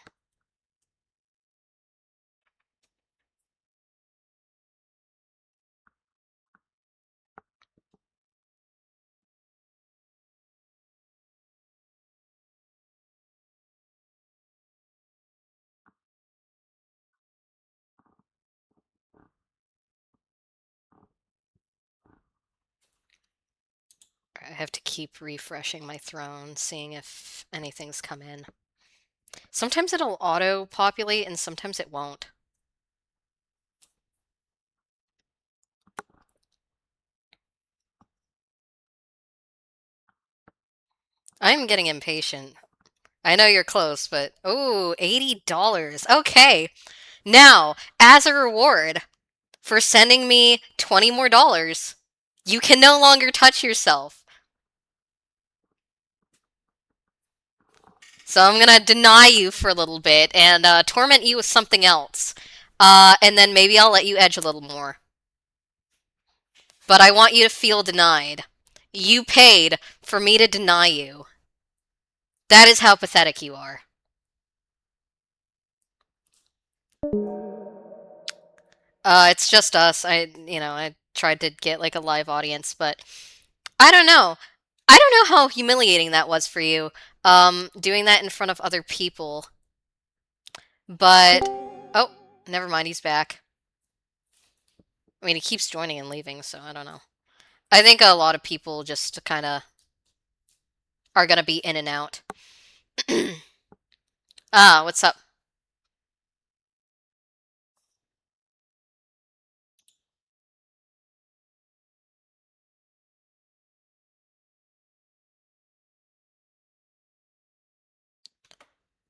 A: I have to keep refreshing my throne, seeing if anything's come in. Sometimes it'll auto-populate and sometimes it won't. I'm getting impatient. I know you're close, but oh, $80. Okay. Now, as a reward for sending me 20 more dollars, you can no longer touch yourself. So I'm gonna deny you for a little bit and torment you with something else. And then maybe I'll let you edge a little more. But I want you to feel denied. You paid for me to deny you. That is how pathetic you are. It's just us. I tried to get like a live audience, but I don't know. I don't know how humiliating that was for you, doing that in front of other people. But, oh, never mind, he's back. I mean, he keeps joining and leaving, so I don't know. I think a lot of people just kind of are gonna be in and out. Ah, what's up?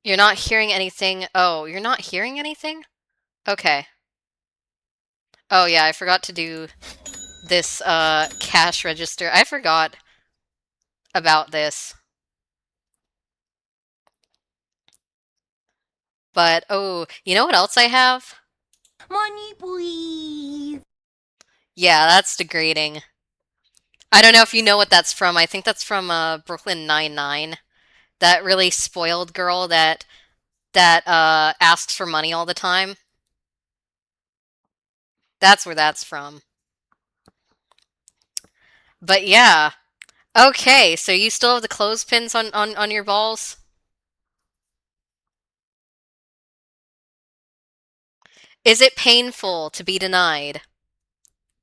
A: You're not hearing anything? Oh, you're not hearing anything? Okay. Oh yeah, I forgot to do this cash register. I forgot about this. But oh, you know what else I have?
B: Money, please.
A: Yeah, that's degrading. I don't know if you know what that's from. I think that's from Brooklyn Nine-Nine. That really spoiled girl that asks for money all the time. That's where that's from. But yeah. Okay, so you still have the clothespins on your balls? Is it painful to be denied?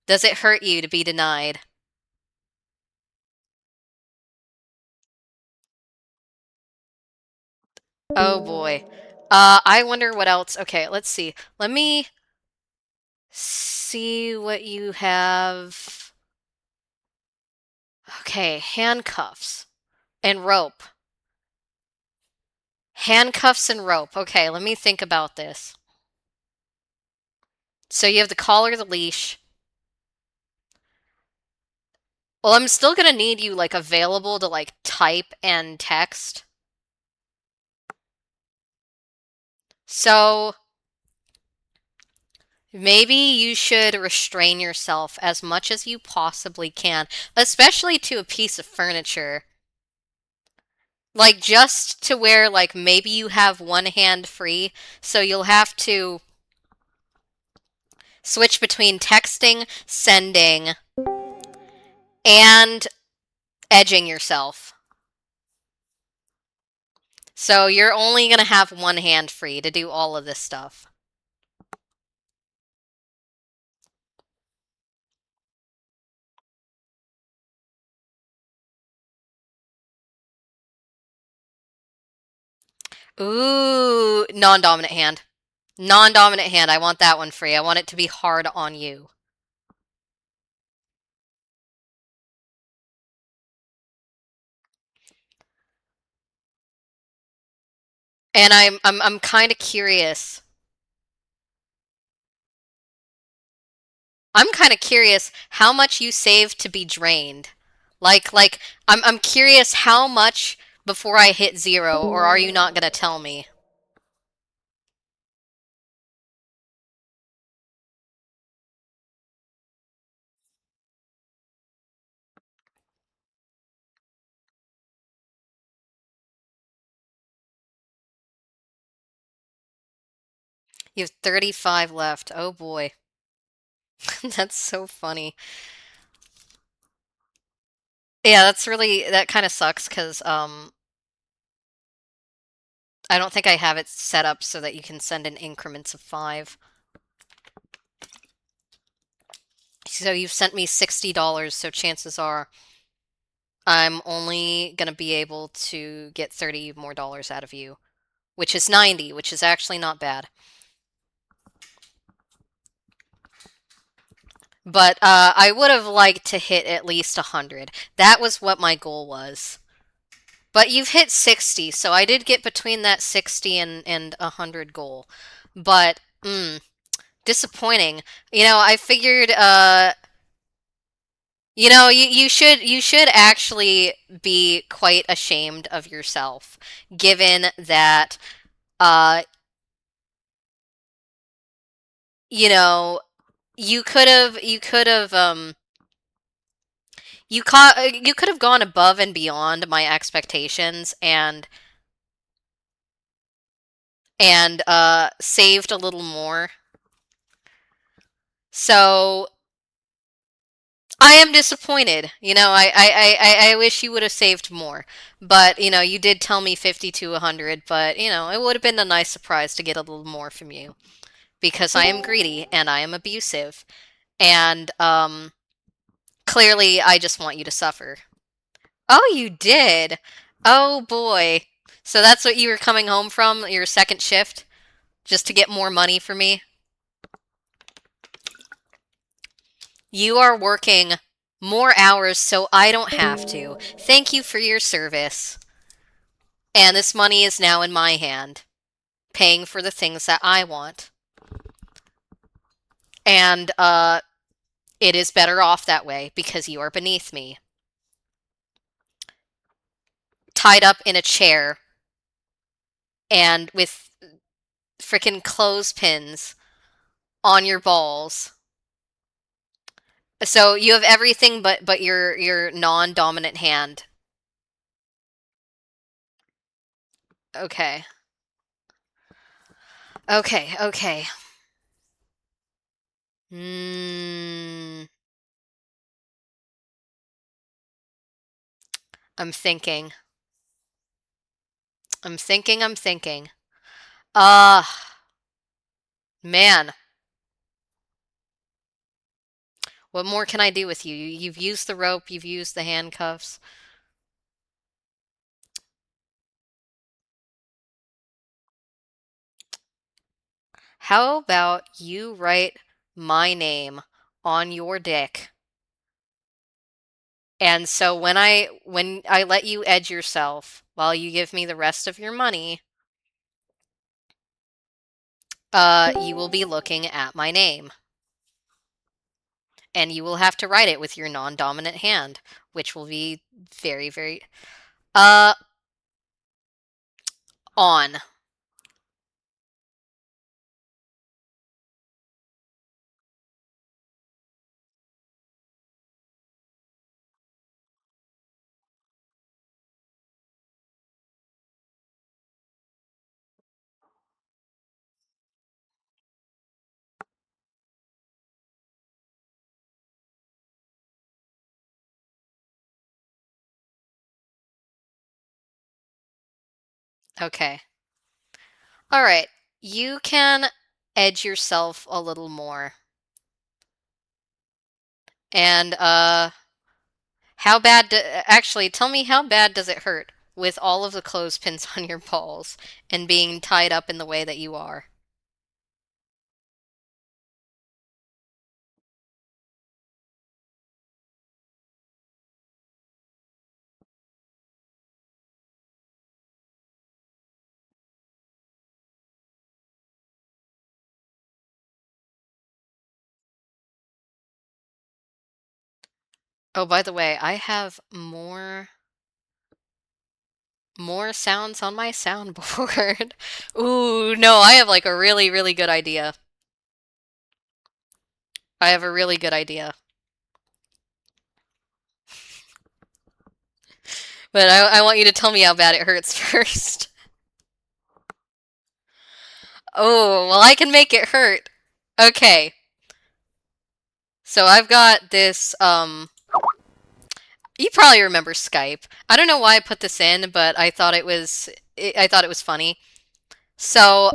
A: Does it hurt you to be denied? Oh boy. I wonder what else. Okay, let's see. Let me see what you have. Okay, handcuffs and rope. Handcuffs and rope. Okay, let me think about this. So you have the collar, the leash. Well, I'm still gonna need you like available to like type and text. So maybe you should restrain yourself as much as you possibly can, especially to a piece of furniture. Like just to where like maybe you have one hand free, so you'll have to switch between texting, sending, and edging yourself. So you're only going to have one hand free to do all of this stuff. Ooh, non-dominant hand. Non-dominant hand. I want that one free. I want it to be hard on you. And I'm kind of curious. I'm kind of curious how much you saved to be drained. Like I'm curious how much before I hit zero, or are you not gonna tell me? You have 35 left. Oh boy. That's so funny. Yeah, that kind of sucks because I don't think I have it set up so that you can send in increments of 5. So you've sent me $60, so chances are I'm only gonna be able to get 30 more dollars out of you, which is 90, which is actually not bad. But I would have liked to hit at least 100. That was what my goal was. But you've hit 60, so I did get between that 60 and 100 goal. But, disappointing. I figured, you should actually be quite ashamed of yourself, given that, uh, you know, you could have gone above and beyond my expectations and saved a little more. So I am disappointed. I wish you would have saved more. But, you did tell me 50 to 100, but, it would have been a nice surprise to get a little more from you. Because I am greedy and I am abusive. And, clearly I just want you to suffer. Oh, you did? Oh boy. So that's what you were coming home from, your second shift? Just to get more money for me? You are working more hours so I don't have to. Thank you for your service. And this money is now in my hand, paying for the things that I want. And it is better off that way because you are beneath me. Tied up in a chair and with frickin' clothespins on your balls. So you have everything but your non-dominant hand. Okay. Okay, okay. Hmm. I'm thinking. I'm thinking. Man. What more can I do with you? You've used the rope, you've used the handcuffs. How about you write my name on your dick? And so when I let you edge yourself while you give me the rest of your money, you will be looking at my name. And you will have to write it with your non-dominant hand, which will be very, very uh on. Okay. All right. You can edge yourself a little more. And how bad actually tell me how bad does it hurt with all of the clothespins on your balls and being tied up in the way that you are? Oh, by the way, I have more sounds on my soundboard. Ooh, no, I have like a really, really good idea. I have a really good idea. But I want you to tell me how bad it hurts first. Oh, well, I can make it hurt. Okay, so I've got this, you probably remember Skype. I don't know why I put this in, but I thought it was funny. So,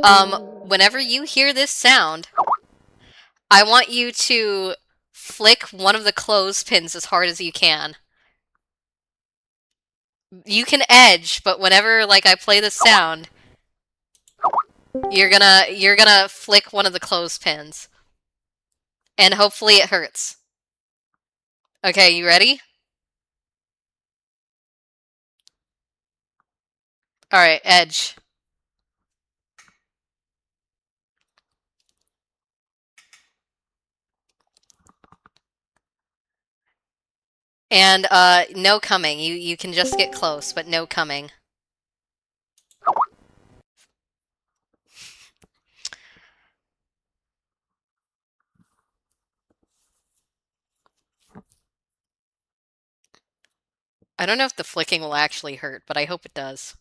A: whenever you hear this sound, I want you to flick one of the clothespins as hard as you can. You can edge, but whenever like I play the sound, you're gonna flick one of the clothespins, and hopefully it hurts. Okay, you ready? All right, edge. And no coming. You can just get close, but no coming. I don't know if the flicking will actually hurt, but I hope it does.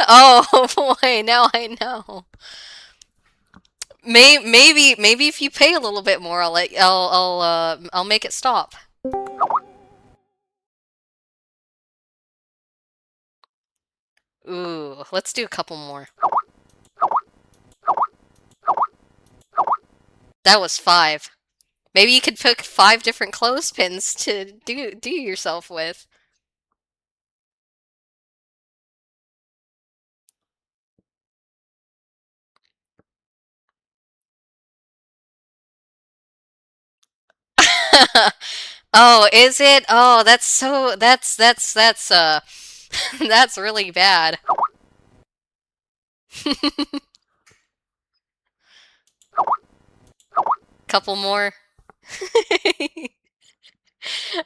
A: Oh boy, now I know. Maybe if you pay a little bit more, I'll make it stop. Ooh, let's do a couple more. That was five. Maybe you could pick five different clothespins to do yourself with. Oh, is it? Oh, that's so that's that's really bad. Couple more.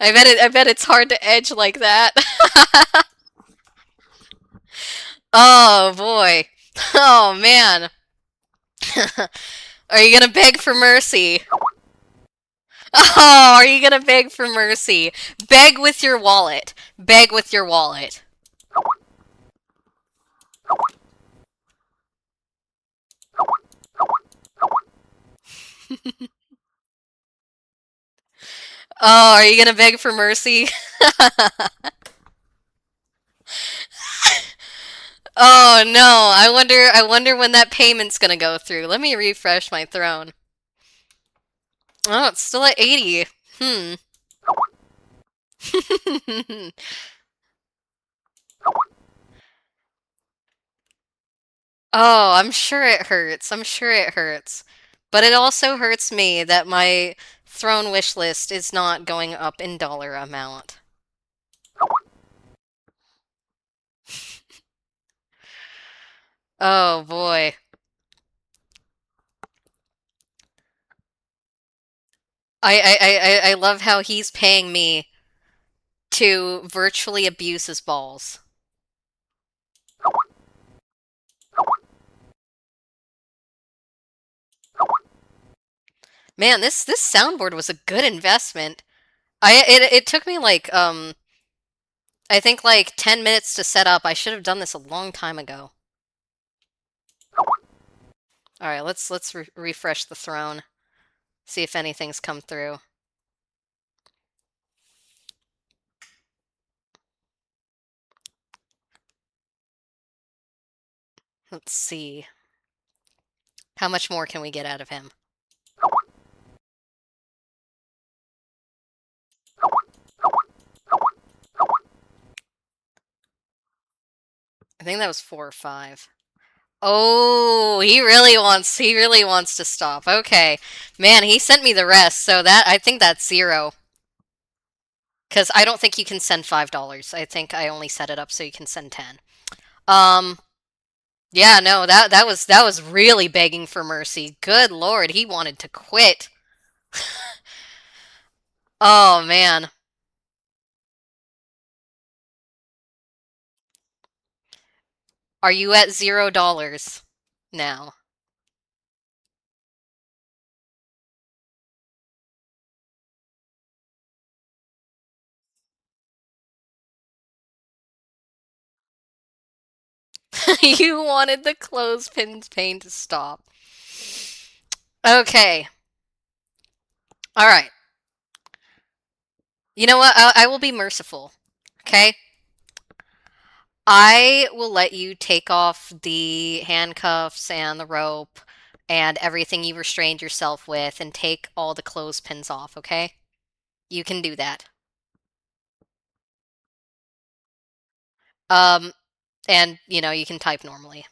A: I bet it's hard to edge like that. Oh boy. Oh man. Are you gonna beg for mercy? Oh, are you gonna beg for mercy? Beg with your wallet. Beg with your wallet. Oh, are you gonna beg for mercy? Oh no, I wonder when that payment's gonna go through. Let me refresh my throne. Oh, it's still at 80. Hmm. Oh, I'm sure it hurts. I'm sure it hurts. But it also hurts me that my throne wish list is not going up in dollar amount. Oh boy. I love how he's paying me to virtually abuse his balls. Man, this soundboard was a good investment. It took me like I think like 10 minutes to set up. I should have done this a long time ago. All right, let's refresh the throne. See if anything's come through. Let's see. How much more can we get out of him? I think that was 4 or 5. Oh, he really wants to stop. Okay. Man, he sent me the rest, so that I think that's 0. Because I don't think you can send $5. I think I only set it up so you can send 10. Um, yeah, no, that was really begging for mercy. Good Lord, he wanted to quit. Oh man. Are you at $0 now? You wanted the clothespin's pain to stop. Okay. All right. You know what? I will be merciful. Okay? I will let you take off the handcuffs and the rope and everything you restrained yourself with and take all the clothespins off, okay? You can do that. Um, and, you can type normally.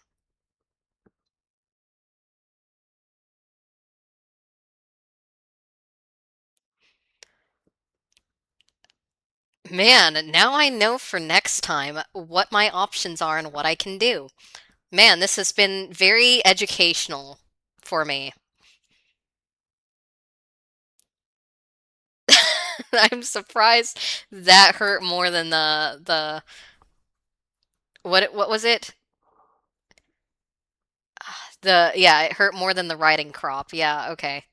A: Man, now I know for next time what my options are and what I can do. Man, this has been very educational for me. I'm surprised that hurt more than the what was it? The yeah, it hurt more than the riding crop. Yeah, okay.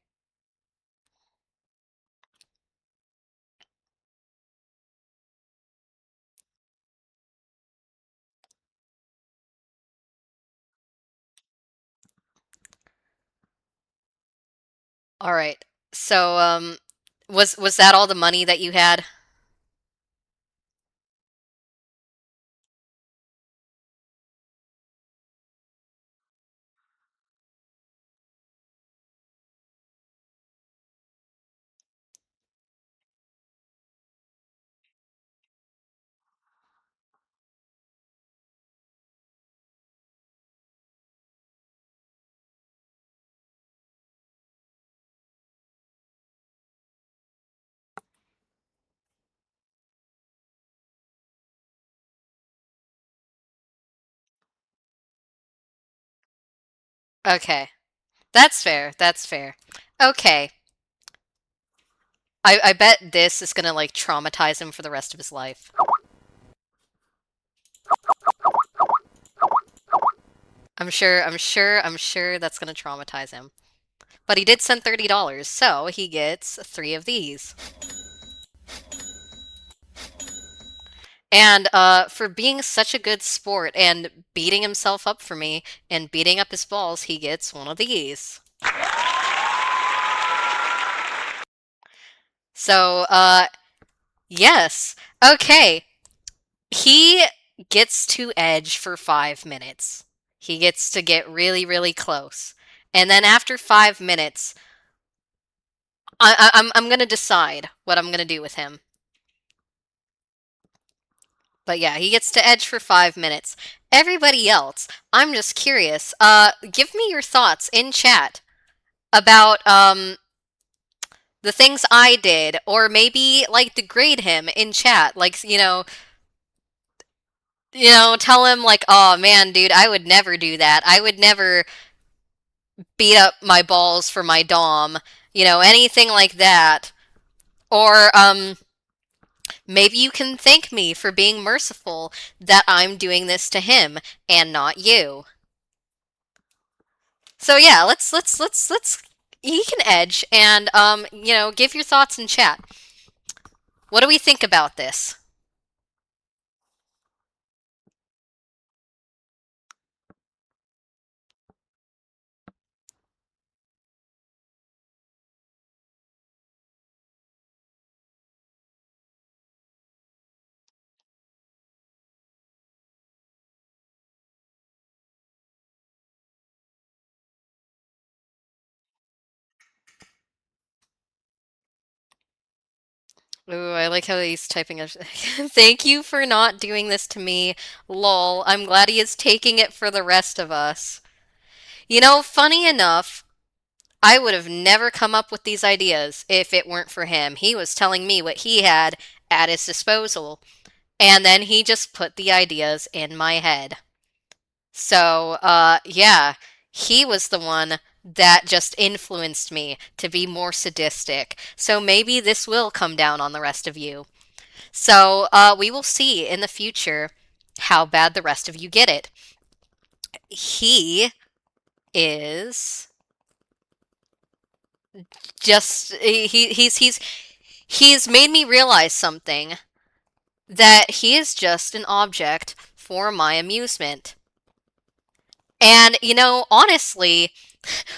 A: All right. So was that all the money that you had? Okay. That's fair. That's fair. Okay. I bet this is gonna like traumatize him for the rest of his life. I'm sure that's gonna traumatize him. But he did send $30, so he gets 3 of these. And for being such a good sport and beating himself up for me and beating up his balls, he gets 1 of these. So, yes. Okay. He gets to edge for 5 minutes. He gets to get really, really close. And then after 5 minutes, I'm gonna decide what I'm gonna do with him. But yeah, he gets to edge for 5 minutes. Everybody else, I'm just curious. Give me your thoughts in chat about the things I did, or maybe like degrade him in chat. Like tell him like, oh man, dude, I would never do that. I would never beat up my balls for my dom. Anything like that. Or maybe you can thank me for being merciful that I'm doing this to him and not you. So yeah, let's he can edge and give your thoughts in chat. What do we think about this? Ooh, I like how he's typing. Thank you for not doing this to me. Lol. I'm glad he is taking it for the rest of us. Funny enough, I would have never come up with these ideas if it weren't for him. He was telling me what he had at his disposal, and then he just put the ideas in my head. So, yeah, he was the one that just influenced me to be more sadistic. So maybe this will come down on the rest of you. So, we will see in the future how bad the rest of you get it. He is just he's made me realize something, that he is just an object for my amusement. And honestly,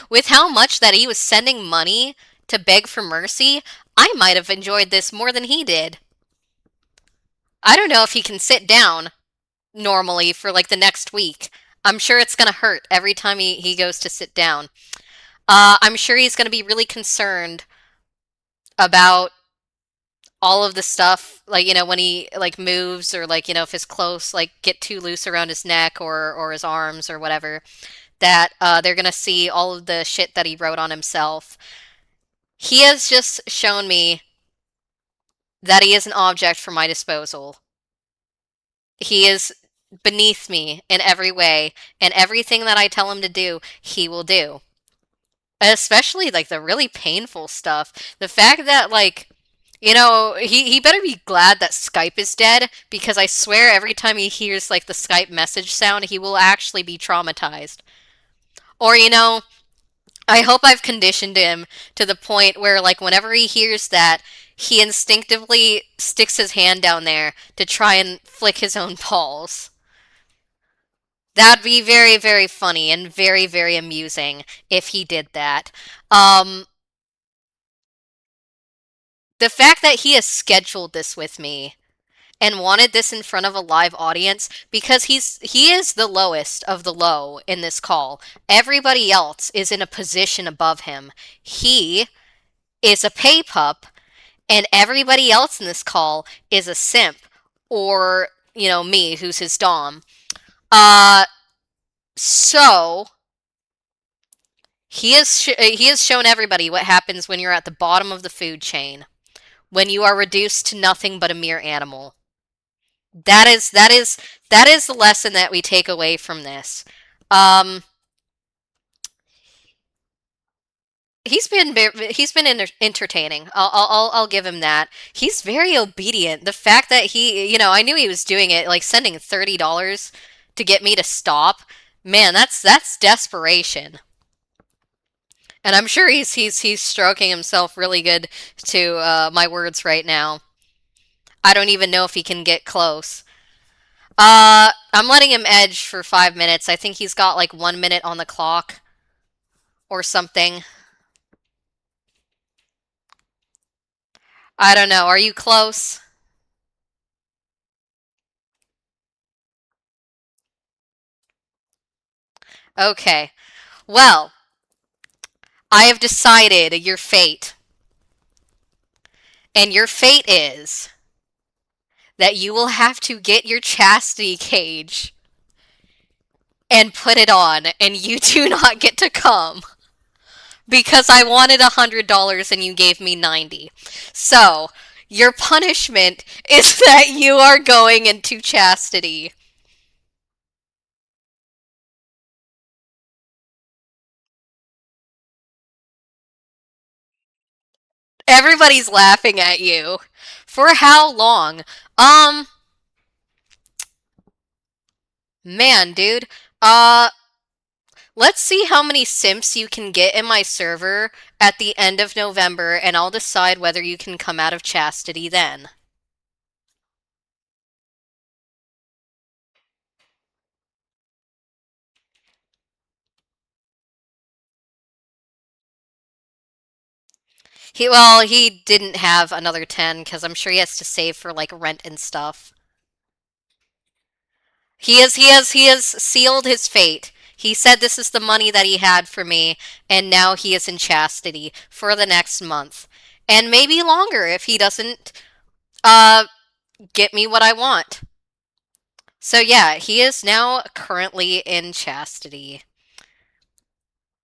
A: with how much that he was sending money to beg for mercy, I might have enjoyed this more than he did. I don't know if he can sit down normally for like the next week. I'm sure it's gonna hurt every time he goes to sit down. I'm sure he's gonna be really concerned about all of the stuff, like when he like moves, or like if his clothes like get too loose around his neck or his arms or whatever, that they're gonna see all of the shit that he wrote on himself. He has just shown me that he is an object for my disposal. He is beneath me in every way, and everything that I tell him to do, he will do. Especially like the really painful stuff. The fact that like he better be glad that Skype is dead, because I swear every time he hears like the Skype message sound, he will actually be traumatized. Or I hope I've conditioned him to the point where like whenever he hears that, he instinctively sticks his hand down there to try and flick his own balls. That'd be very, very funny and very, very amusing if he did that. Um, the fact that he has scheduled this with me and wanted this in front of a live audience, because he is the lowest of the low in this call. Everybody else is in a position above him. He is a pay pup, and everybody else in this call is a simp, or me, who's his dom. Uh, so he has shown everybody what happens when you're at the bottom of the food chain, when you are reduced to nothing but a mere animal. That is the lesson that we take away from this. Um, he's been entertaining. I'll give him that. He's very obedient. The fact that I knew he was doing it, like sending $30 to get me to stop. Man, that's desperation. And I'm sure he's stroking himself really good to my words right now. I don't even know if he can get close. I'm letting him edge for 5 minutes. I think he's got like 1 minute on the clock or something. I don't know. Are you close? Okay. Well, I have decided your fate. And your fate is that you will have to get your chastity cage and put it on, and you do not get to come because I wanted $100 and you gave me 90. So, your punishment is that you are going into chastity. Everybody's laughing at you. For how long? Um, man, dude. Uh, let's see how many simps you can get in my server at the end of November, and I'll decide whether you can come out of chastity then. He didn't have another 10 because I'm sure he has to save for like rent and stuff. He has sealed his fate. He said this is the money that he had for me, and now he is in chastity for the next month. And maybe longer if he doesn't uh get me what I want. So yeah, he is now currently in chastity.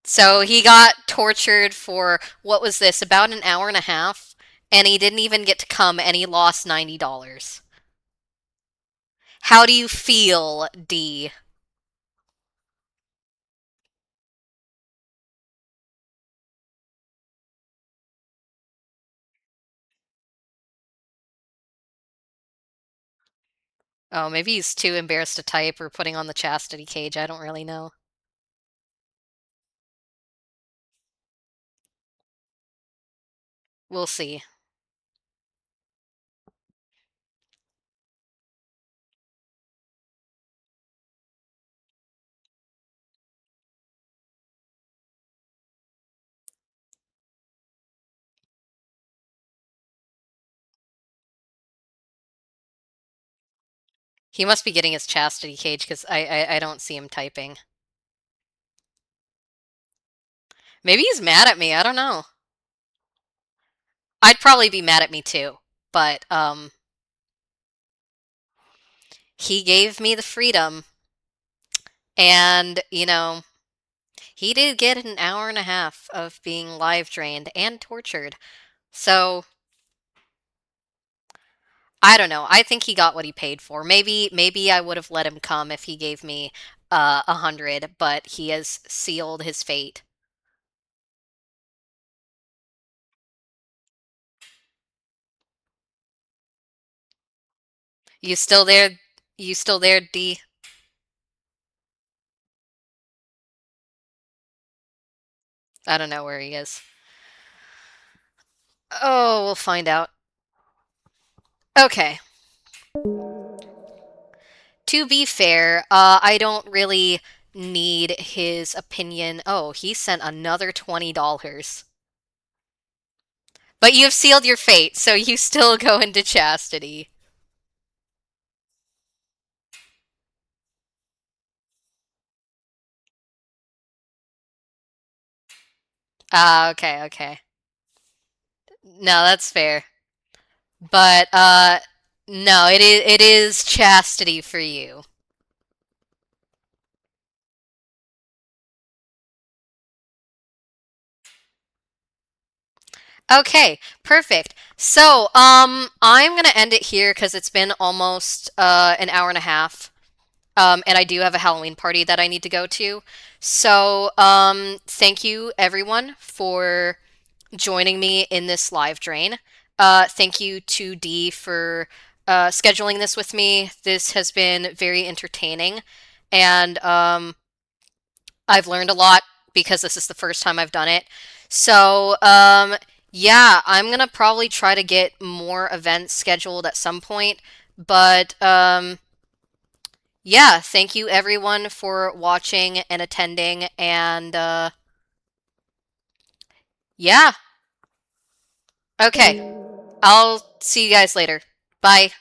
A: So he got tortured for what was this, about an hour and a half, and he didn't even get to come and he lost $90. How do you feel, D? Oh, maybe he's too embarrassed to type or putting on the chastity cage. I don't really know. We'll see. He must be getting his chastity cage because I don't see him typing. Maybe he's mad at me. I don't know. I'd probably be mad at me too. But he gave me the freedom, and he did get an hour and a half of being live drained and tortured. So I don't know. I think he got what he paid for. Maybe I would have let him come if he gave me 100, but he has sealed his fate. You still there? You still there, D? I don't know where he is. Oh, we'll find out. Okay. To be fair, I don't really need his opinion. Oh, he sent another $20. But you've sealed your fate, so you still go into chastity. Ah, okay, okay. No, that's fair. But no, it is chastity for you. Okay, perfect. So, I'm gonna end it here because it's been almost an hour and a half. And I do have a Halloween party that I need to go to. So, thank you everyone for joining me in this live drain. Thank you to D for scheduling this with me. This has been very entertaining, and I've learned a lot because this is the first time I've done it. So, yeah, I'm gonna probably try to get more events scheduled at some point, but yeah, thank you everyone for watching and attending, and yeah, okay, I'll see you guys later. Bye.